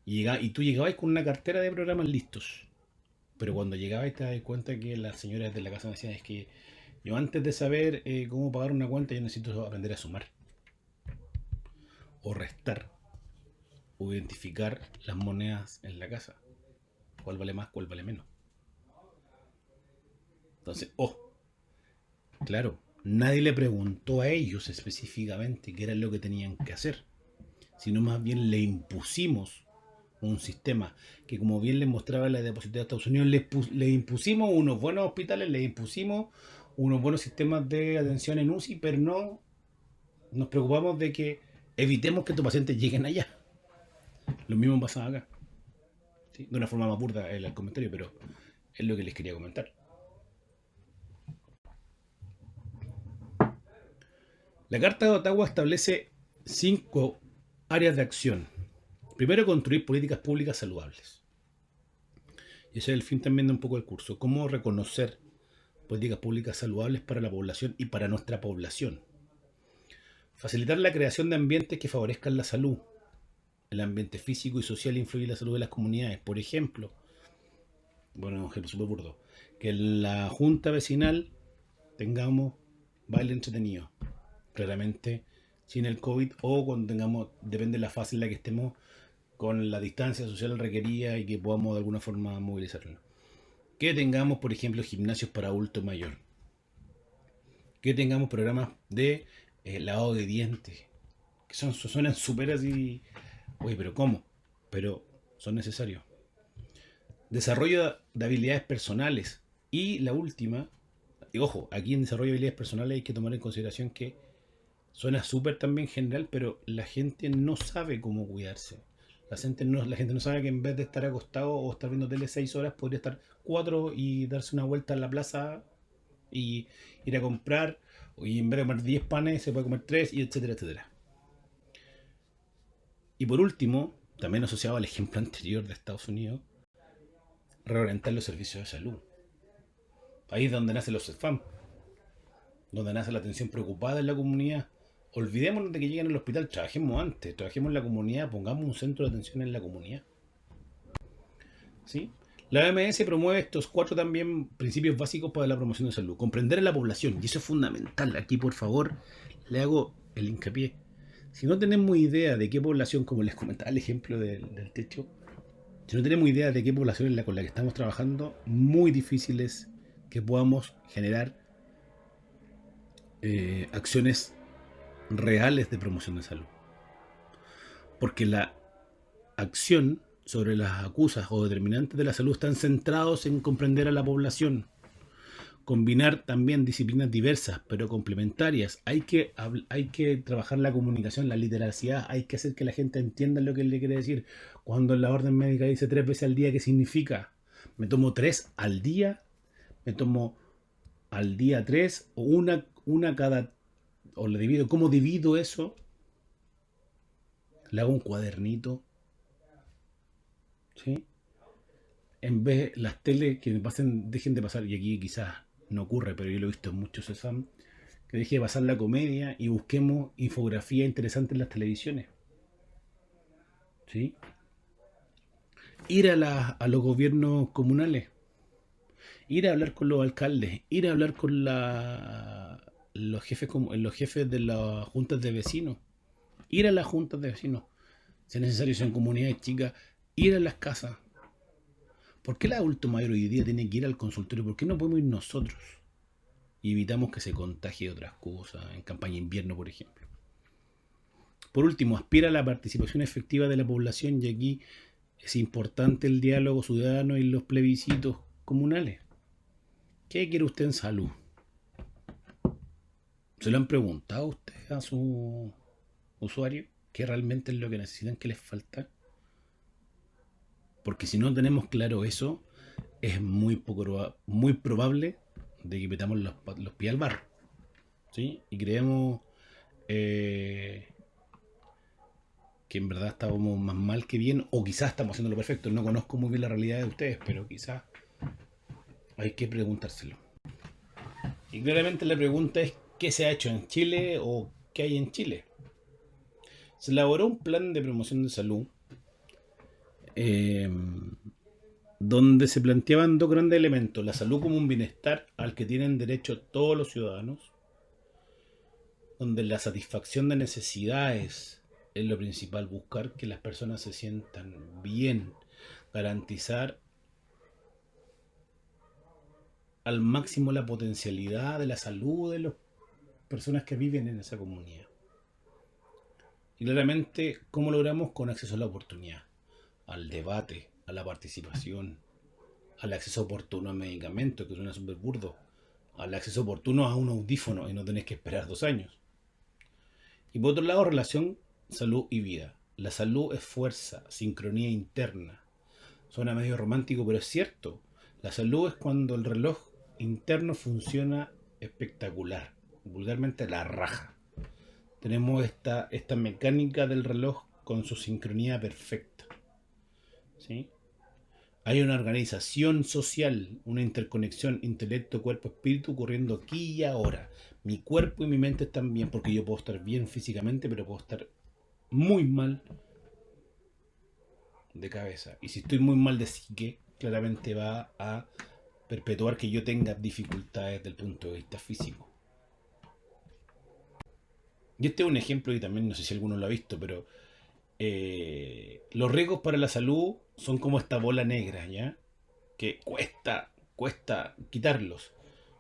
Y tú llegabas con una cartera de programas listos. Pero cuando llegabas te das cuenta que las señoras de la casa me decían: es que yo antes de saber cómo pagar una cuenta, yo necesito aprender a sumar, o restar, o identificar las monedas en la casa. ¿Cuál vale más, cuál vale menos? Entonces, claro, nadie le preguntó a ellos específicamente qué era lo que tenían que hacer, sino más bien le impusimos un sistema que, como bien les mostraba la diapositiva de Estados Unidos, le impusimos unos buenos hospitales, le impusimos unos buenos sistemas de atención en UCI, pero no nos preocupamos de que evitemos que estos pacientes lleguen allá. Lo mismo pasa acá. ¿Sí? De una forma más burda el comentario, pero es lo que les quería comentar. La Carta de Ottawa establece 5 áreas de acción. Primero, construir políticas públicas saludables. Y ese es el fin también de un poco del curso. Cómo reconocer políticas públicas saludables para la población y para nuestra población. Facilitar la creación de ambientes que favorezcan la salud. El ambiente físico y social influye en la salud de las comunidades. Por ejemplo, bueno, un ejemplo súper burdo, que en la junta vecinal tengamos baile entretenido. Claramente sin el COVID, o cuando tengamos, depende de la fase en la que estemos, con la distancia social requerida y que podamos de alguna forma movilizarlo. Que tengamos, por ejemplo, gimnasios para adulto mayor. Que tengamos programas de lavado de dientes. Que suenan súper así. Oye, pero ¿cómo? Pero son necesarios. Desarrollo de habilidades personales. Y la última, y ojo, aquí en desarrollo de habilidades personales hay que tomar en consideración que suena súper también general, pero la gente no sabe cómo cuidarse. La gente no sabe que en vez de estar acostado o estar viendo tele 6 horas, podría estar 4 y darse una vuelta en la plaza y ir a comprar, Y en vez de comer 10 panes, se puede comer 3, y etcétera, etcétera. Y por último, también asociado al ejemplo anterior de Estados Unidos, reorientar los servicios de salud. Ahí es donde nacen los CEFAM, donde nace la atención preocupada en la comunidad. Olvidémonos de que lleguen al hospital, trabajemos antes, trabajemos en la comunidad, pongamos un centro de atención en la comunidad. ¿Sí? La OMS promueve estos 4 también principios básicos para la promoción de salud. Comprender a la población, y eso es fundamental. Aquí, por favor, le hago el hincapié. Si no tenemos idea de qué población, como les comentaba el ejemplo del techo, si no tenemos idea de qué población es la con la que estamos trabajando, muy difícil es que podamos generar acciones reales de promoción de salud. Porque la acción sobre las acusas o determinantes de la salud están centrados en comprender a la población. Combinar también disciplinas diversas pero complementarias. Hay que trabajar la comunicación, la literacidad. Hay que hacer que la gente entienda lo que él le quiere decir. Cuando en la orden médica dice 3 veces al día, ¿qué significa? ¿Me tomo 3 al día? ¿Me tomo al día 3? ¿O una cada... o le divido? ¿Cómo divido eso? Le hago un cuadernito. ¿Sí? En vez las teles que pasen, dejen de pasar, y aquí quizás no ocurre, pero yo lo he visto en muchos CEFAM, que deje de pasar la comedia y busquemos infografía interesante en las televisiones. ¿Sí? Ir a los gobiernos comunales, ir a hablar con los alcaldes, ir a hablar con los jefes de las juntas de vecinos, ir a las juntas de vecinos, si es necesario, si son comunidades chicas, ir a las casas. ¿Por qué el adulto mayor hoy día tiene que ir al consultorio? ¿Por qué no podemos ir nosotros? Y evitamos que se contagie de otras cosas, en campaña de invierno, por ejemplo. Por último, aspira a la participación efectiva de la población, y aquí es importante el diálogo ciudadano y los plebiscitos comunales. ¿Qué quiere usted en salud? ¿Se lo han preguntado usted a su usuario? ¿Qué realmente es lo que necesitan, qué les falta? Porque si no tenemos claro eso, es muy probable de que metamos los pies al barro. ¿Sí? Y creemos que en verdad estábamos más mal que bien, o quizás estamos haciendo lo perfecto. No conozco muy bien la realidad de ustedes, pero quizás hay que preguntárselo. Y claramente la pregunta es: ¿qué se ha hecho en Chile o qué hay en Chile? Se elaboró un plan de promoción de salud eh, donde se planteaban 2 grandes elementos: la salud como un bienestar al que tienen derecho todos los ciudadanos, donde la satisfacción de necesidades es lo principal, buscar que las personas se sientan bien, garantizar al máximo la potencialidad de la salud de las personas que viven en esa comunidad. Y claramente, ¿cómo logramos? Con acceso a la oportunidad, al debate, a la participación, al acceso oportuno a medicamentos, que suena súper burdo, al acceso oportuno a un audífono y no tenés que esperar 2 años. Y por otro lado, relación salud y vida. La salud es fuerza, sincronía interna. Suena medio romántico, pero es cierto. La salud es cuando el reloj interno funciona espectacular, vulgarmente la raja. Tenemos esta mecánica del reloj con su sincronía perfecta. ¿Sí? Hay una organización social, una interconexión intelecto, cuerpo, espíritu ocurriendo aquí y ahora. Mi cuerpo y mi mente están bien, porque yo puedo estar bien físicamente, pero puedo estar muy mal de cabeza. Y si estoy muy mal de psique, claramente va a perpetuar que yo tenga dificultades desde el punto de vista físico. Y este es un ejemplo, y también no sé si alguno lo ha visto, pero los riesgos para la salud son como esta bola negra, ¿ya? Que cuesta quitarlos,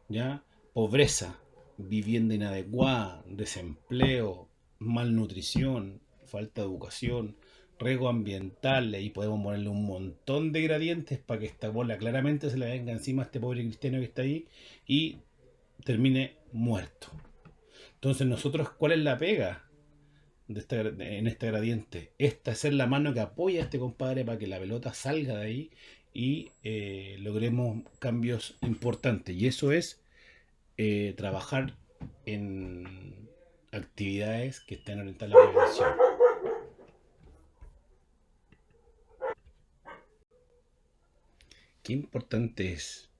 ¿ya? Pobreza, vivienda inadecuada, desempleo, malnutrición, falta de educación, riesgos ambientales, y podemos ponerle un montón de gradientes para que esta bola claramente se le venga encima a este pobre cristiano que está ahí y termine muerto. Entonces nosotros, ¿cuál es la pega en este gradiente? Esta es ser la mano que apoya a este compadre para que la pelota salga de ahí y logremos cambios importantes. Y eso es trabajar en actividades que estén orientadas a la prevención. Qué importante es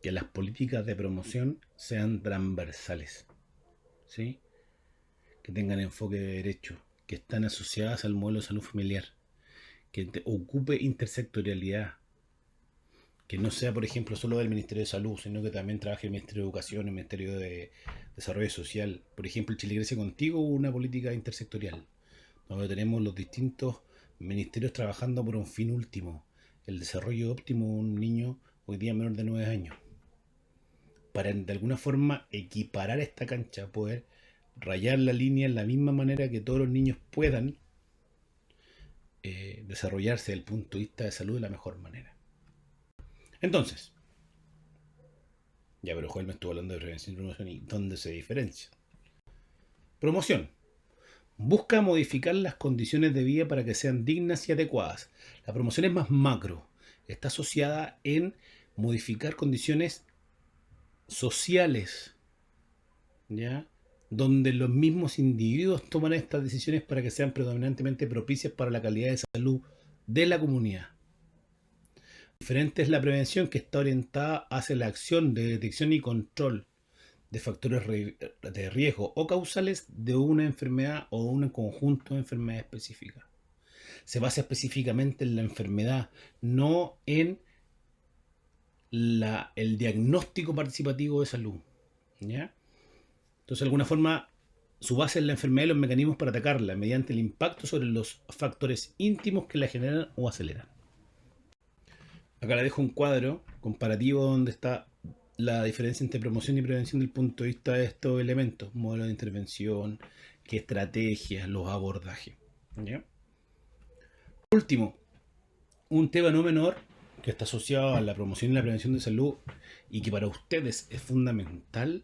que las políticas de promoción sean transversales, ¿sí? Que tengan enfoque de derecho, que están asociadas al modelo de salud familiar, que ocupe intersectorialidad, que no sea, por ejemplo, solo del Ministerio de Salud, sino que también trabaje el Ministerio de Educación, el Ministerio de Desarrollo Social. Por ejemplo, en Chile Crece Contigo hubo una política intersectorial, donde tenemos los distintos ministerios trabajando por un fin último, el desarrollo óptimo de un niño hoy día menor de 9 años, para de alguna forma equiparar esta cancha, poder rayar la línea en la misma manera que todos los niños puedan desarrollarse desde el punto de vista de salud de la mejor manera. Entonces, ya, pero Joel me estuvo hablando de prevención y promoción y dónde se diferencia. Promoción. Busca modificar las condiciones de vida para que sean dignas y adecuadas. La promoción es más macro. Está asociada en modificar condiciones sociales, ¿ya? Donde los mismos individuos toman estas decisiones para que sean predominantemente propicias para la calidad de salud de la comunidad. Diferente es la prevención, que está orientada hacia la acción de detección y control de factores de riesgo o causales de una enfermedad o un conjunto de enfermedades específicas. Se basa específicamente en la enfermedad, no en el diagnóstico participativo de salud, ¿ya? Entonces, de alguna forma, su base es la enfermedad y los mecanismos para atacarla mediante el impacto sobre los factores íntimos que la generan o aceleran. Acá le dejo un cuadro comparativo donde está la diferencia entre promoción y prevención desde el punto de vista de estos elementos: modelo de intervención, qué estrategias, los abordajes, ¿ya? Por último, un tema no menor que está asociado a la promoción y la prevención de salud y que para ustedes es fundamental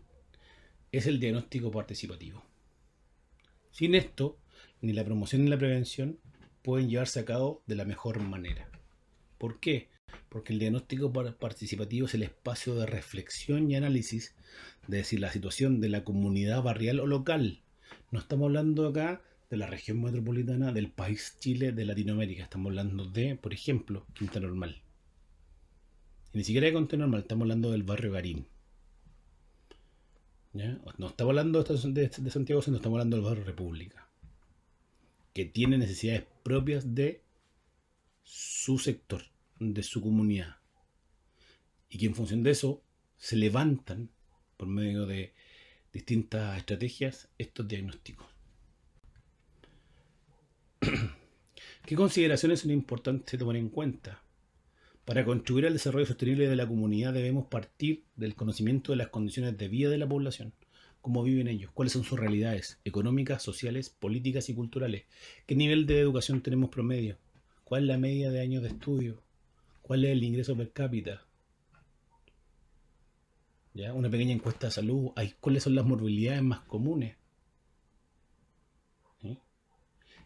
es el diagnóstico participativo. Sin esto, ni la promoción ni la prevención pueden llevarse a cabo de la mejor manera. ¿Por qué? Porque el diagnóstico participativo es el espacio de reflexión y análisis de decir la situación de la comunidad barrial o local. No estamos hablando acá de la región metropolitana, del país Chile, de Latinoamérica. Estamos hablando de, por ejemplo, Quinta Normal. Y ni siquiera de Quinta Normal, estamos hablando del barrio Garín, ¿ya? No estamos hablando de Santiago, sino estamos hablando del barrio República, que tiene necesidades propias de su sector, de su comunidad, y que en función de eso se levantan por medio de distintas estrategias estos diagnósticos. ¿Qué consideraciones son importantes tomar en cuenta? Para contribuir al desarrollo sostenible de la comunidad debemos partir del conocimiento de las condiciones de vida de la población, cómo viven ellos, cuáles son sus realidades económicas, sociales, políticas y culturales, qué nivel de educación tenemos promedio, cuál es la media de años de estudio, cuál es el ingreso per cápita, ¿ya? Una pequeña encuesta de salud, cuáles son las morbilidades más comunes, ¿sí?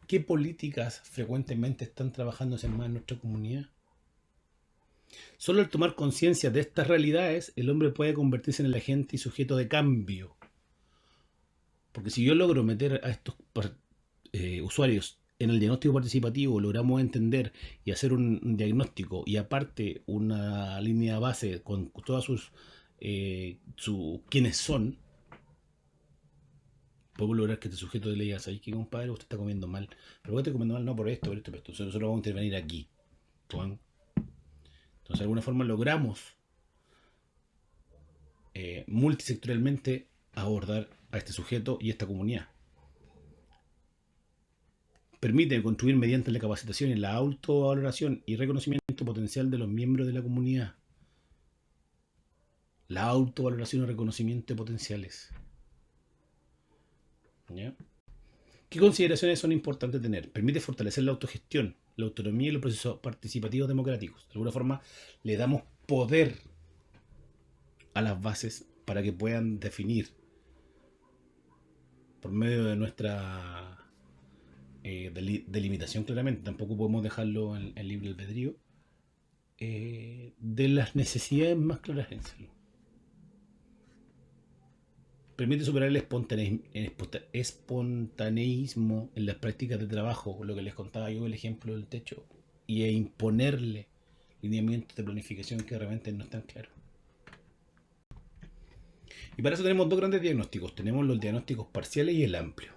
¿Qué políticas frecuentemente están trabajándose más en nuestra comunidad? Solo al tomar conciencia de estas realidades, el hombre puede convertirse en el agente y sujeto de cambio. Porque si yo logro meter a estos usuarios en el diagnóstico participativo, logramos entender y hacer un diagnóstico y aparte una línea base con todas sus quiénes son, podemos lograr que este sujeto le diga: ¿sabes qué, compadre? Usted está comiendo mal. Pero usted está comiendo mal no por esto, por esto, por esto. Nosotros vamos a intervenir aquí. Entonces, de alguna forma logramos multisectorialmente abordar a este sujeto y esta comunidad. Permite contribuir mediante la capacitación y la autovaloración y reconocimiento potencial de los miembros de la comunidad. La autovaloración y reconocimiento de potenciales, ¿ya? ¿Qué consideraciones son importantes tener? Permite fortalecer la autogestión, la autonomía y los procesos participativos democráticos. De alguna forma le damos poder a las bases para que puedan definir por medio de nuestra delimitación, claramente. Tampoco podemos dejarlo en libre albedrío, de las necesidades más claras en salud. Permite superar el espontaneísmo en las prácticas de trabajo, lo que les contaba yo, el ejemplo del techo, y imponerle lineamientos de planificación que realmente no están claros. Y para eso tenemos dos grandes diagnósticos. Tenemos los diagnósticos parciales y el amplio.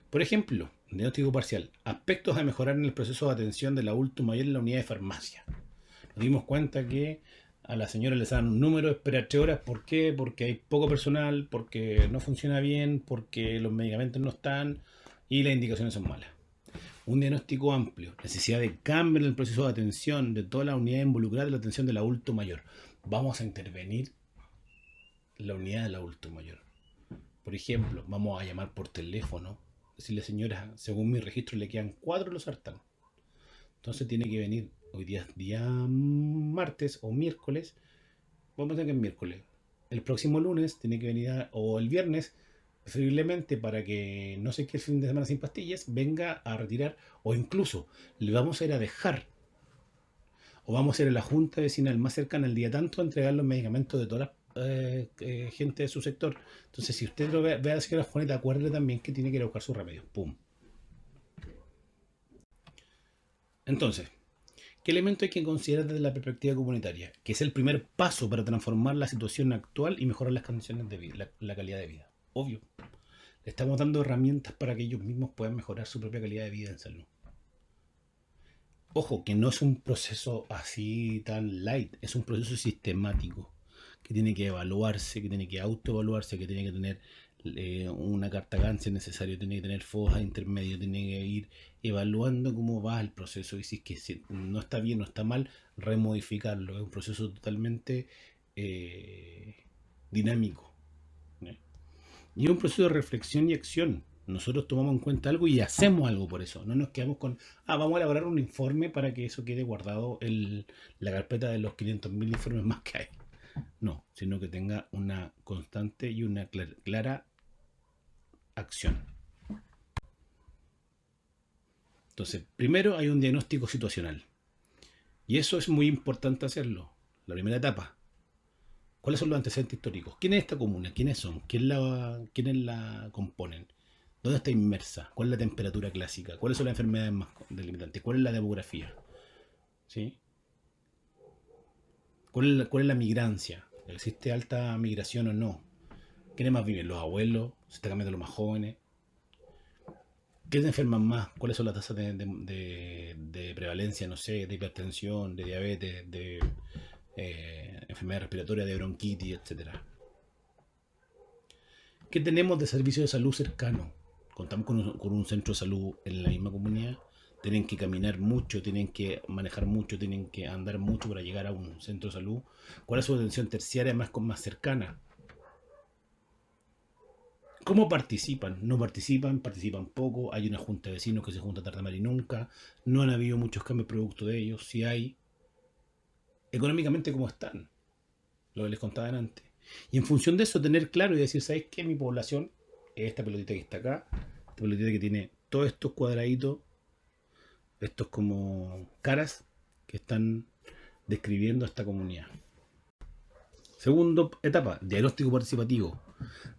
Por ejemplo, diagnóstico parcial. Aspectos a mejorar en el proceso de atención del adulto mayor en la unidad de farmacia. Nos dimos cuenta que a la señora les dan un número, espera 3 horas. ¿Por qué? Porque hay poco personal, porque no funciona bien, porque los medicamentos no están y las indicaciones son malas. Un diagnóstico amplio. Necesidad de cambio en el proceso de atención de toda la unidad involucrada en la atención del adulto mayor. Vamos a intervenir la unidad del adulto mayor. Por ejemplo, vamos a llamar por teléfono, decirle, señora, según mi registro le quedan 4 los sartán. Entonces tiene que venir hoy día martes o miércoles, vamos a decir que es miércoles. El próximo lunes tiene que venir, o el viernes, preferiblemente para que no se quede el fin de semana sin pastillas, venga a retirar, o incluso le vamos a ir a dejar, o vamos a ir a la junta vecinal más cercana el día tanto a entregar los medicamentos de todas las gente de su sector. Entonces, si usted lo ve a la señora Juanita, acuérdele también que tiene que ir a buscar sus remedios. ¡Pum! Entonces, ¿qué elemento hay que considerar desde la perspectiva comunitaria? Que es el primer paso para transformar la situación actual y mejorar las condiciones de vida, la calidad de vida. Obvio. Le estamos dando herramientas para que ellos mismos puedan mejorar su propia calidad de vida en salud. Ojo, que no es un proceso así tan light, es un proceso sistemático que tiene que evaluarse, que tiene que autoevaluarse, que tiene que tener una carta Gantt si es necesario, tiene que tener fojas intermedias, tiene que ir evaluando cómo va el proceso y si es que no está bien o está mal, remodificarlo. Es un proceso totalmente dinámico, ¿no? Y es un proceso de reflexión y acción. Nosotros tomamos en cuenta algo y hacemos algo por eso. No nos quedamos con, vamos a elaborar un informe para que eso quede guardado en la carpeta de los 500.000 informes más que hay. No, sino que tenga una constante y una clara acción. Entonces, primero hay un diagnóstico situacional. Y eso es muy importante hacerlo. La primera etapa. ¿Cuáles son los antecedentes históricos? ¿Quién es esta comuna? ¿Quiénes son? ¿Quiénes la componen? ¿Dónde está inmersa? ¿Cuál es la temperatura clásica? ¿Cuáles son las enfermedades más delimitantes? ¿Cuál es la demografía? ¿Sí? ¿Cuál es la migrancia? ¿Existe alta migración o no? ¿Quiénes más viven? ¿Los abuelos? ¿Se está cambiando los más jóvenes? ¿Quiénes enferman más? ¿Cuáles son las tasas de prevalencia, no sé, de hipertensión, de diabetes, de enfermedad respiratoria, de bronquitis, etcétera? ¿Qué tenemos de servicio de salud cercano? Contamos con un centro de salud en la misma comunidad. Tienen que caminar mucho, tienen que manejar mucho, tienen que andar mucho para llegar a un centro de salud. ¿Cuál es su atención terciaria más cercana? ¿Cómo participan? No participan, participan poco. Hay una junta de vecinos que se junta tarde mal y nunca. No han habido muchos cambios producto de ellos. Si hay, económicamente, ¿cómo están? Lo que les contaba antes. Y en función de eso, tener claro y decir, ¿sabes qué? Mi población es esta pelotita que está acá, esta pelotita que tiene todos estos cuadraditos, estos como caras que están describiendo a esta comunidad. Segunda etapa, diagnóstico participativo.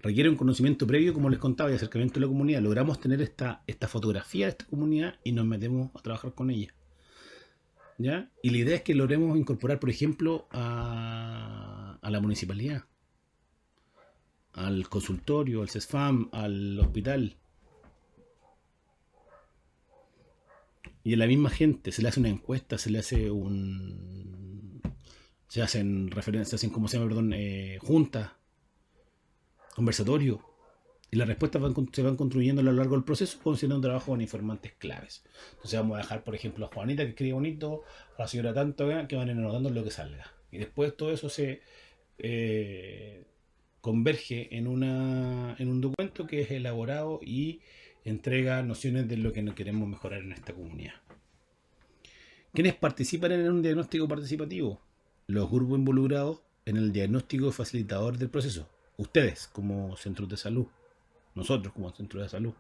Requiere un conocimiento previo, como les contaba, y acercamiento a la comunidad. Logramos tener esta fotografía de esta comunidad y nos metemos a trabajar con ella. ¿Ya? Y la idea es que logremos incorporar, por ejemplo, a la municipalidad, al consultorio, al CESFAM, al hospital. Y a la misma gente se le hace una encuesta, se le hace se hacen referencias, se hacen, ¿cómo se llama? Perdón, juntas, conversatorios. Y las respuestas se van construyendo a lo largo del proceso, considerando un trabajo con informantes claves. Entonces vamos a dejar, por ejemplo, a Juanita, que escribe bonito, a la señora tanto, que van anotando lo que salga. Y después todo eso se converge en un documento que es elaborado y entrega nociones de lo que no queremos mejorar en esta comunidad. ¿Quiénes participan en un diagnóstico participativo? Los grupos involucrados en el diagnóstico facilitador del proceso. Ustedes como centros de salud. Nosotros como centros de salud.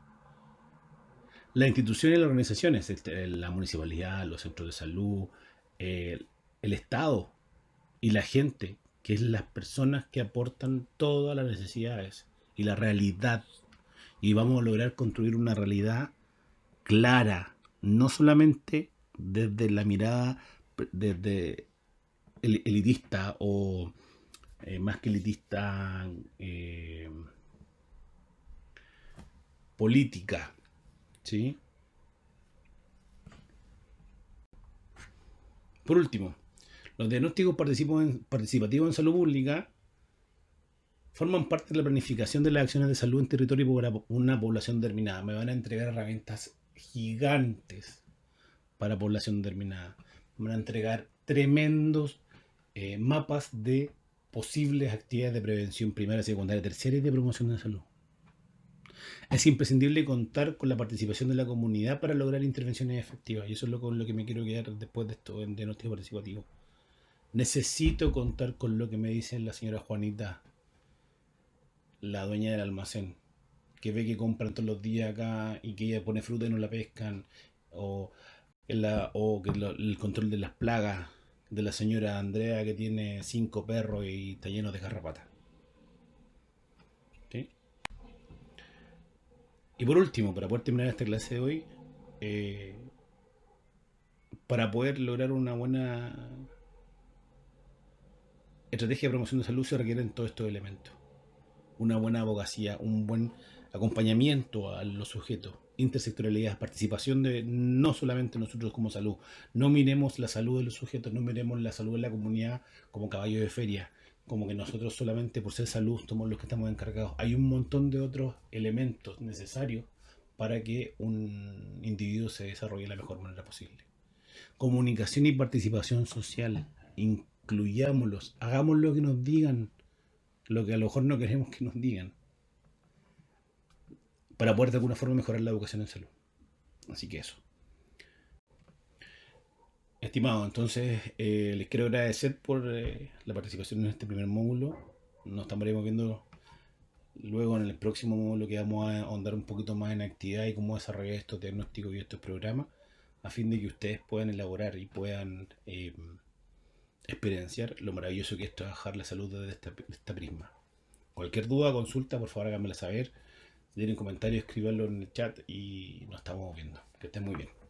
Las instituciones y las organizaciones, la municipalidad, los centros de salud, el Estado y la gente que es las personas que aportan todas las necesidades y la realidad. Y vamos a lograr construir una realidad clara, no solamente desde la mirada desde elitista o más que elitista, política, ¿sí? Por último, los diagnósticos participativos en salud pública forman parte de la planificación de las acciones de salud en territorio para una población determinada. Me van a entregar herramientas gigantes para población determinada. Me van a entregar tremendos mapas de posibles actividades de prevención primaria, secundaria, terciaria y de promoción de salud. Es imprescindible contar con la participación de la comunidad para lograr intervenciones efectivas. Y eso es con lo que me quiero quedar después de esto en diagnóstico participativo. Necesito contar con lo que me dice la señora Juanita, la dueña del almacén, que ve que compran todos los días acá y que ella pone fruta y no la pescan, o, el control de las plagas de la señora Andrea que tiene 5 perros y está lleno de garrapatas. ¿Sí? Y por último, para poder terminar esta clase de hoy, eh, para poder lograr una buena estrategia de promoción de salud se requieren todos estos elementos. Una buena abogacía, un buen acompañamiento a los sujetos, intersectorialidad, participación de no solamente nosotros como salud. No miremos la salud de los sujetos, no miremos la salud de la comunidad como caballo de feria, como que nosotros solamente por ser salud somos los que estamos encargados. Hay un montón de otros elementos necesarios para que un individuo se desarrolle de la mejor manera posible. Comunicación y participación social. Incluyámoslos, hagamos lo que nos digan, lo que a lo mejor no queremos que nos digan, para poder de alguna forma mejorar la educación en salud. Así que eso. Estimado, entonces les quiero agradecer por la participación en este primer módulo. Nos estaremos viendo luego en el próximo módulo, que vamos a ahondar un poquito más en actividad y cómo desarrollar estos diagnósticos y estos programas, a fin de que ustedes puedan elaborar y puedan experienciar lo maravilloso que es trabajar la salud desde esta prisma. Cualquier duda, consulta, por favor háganmela saber. Si tienen comentarios, escríbanlo en el chat y nos estamos viendo. Que estén muy bien.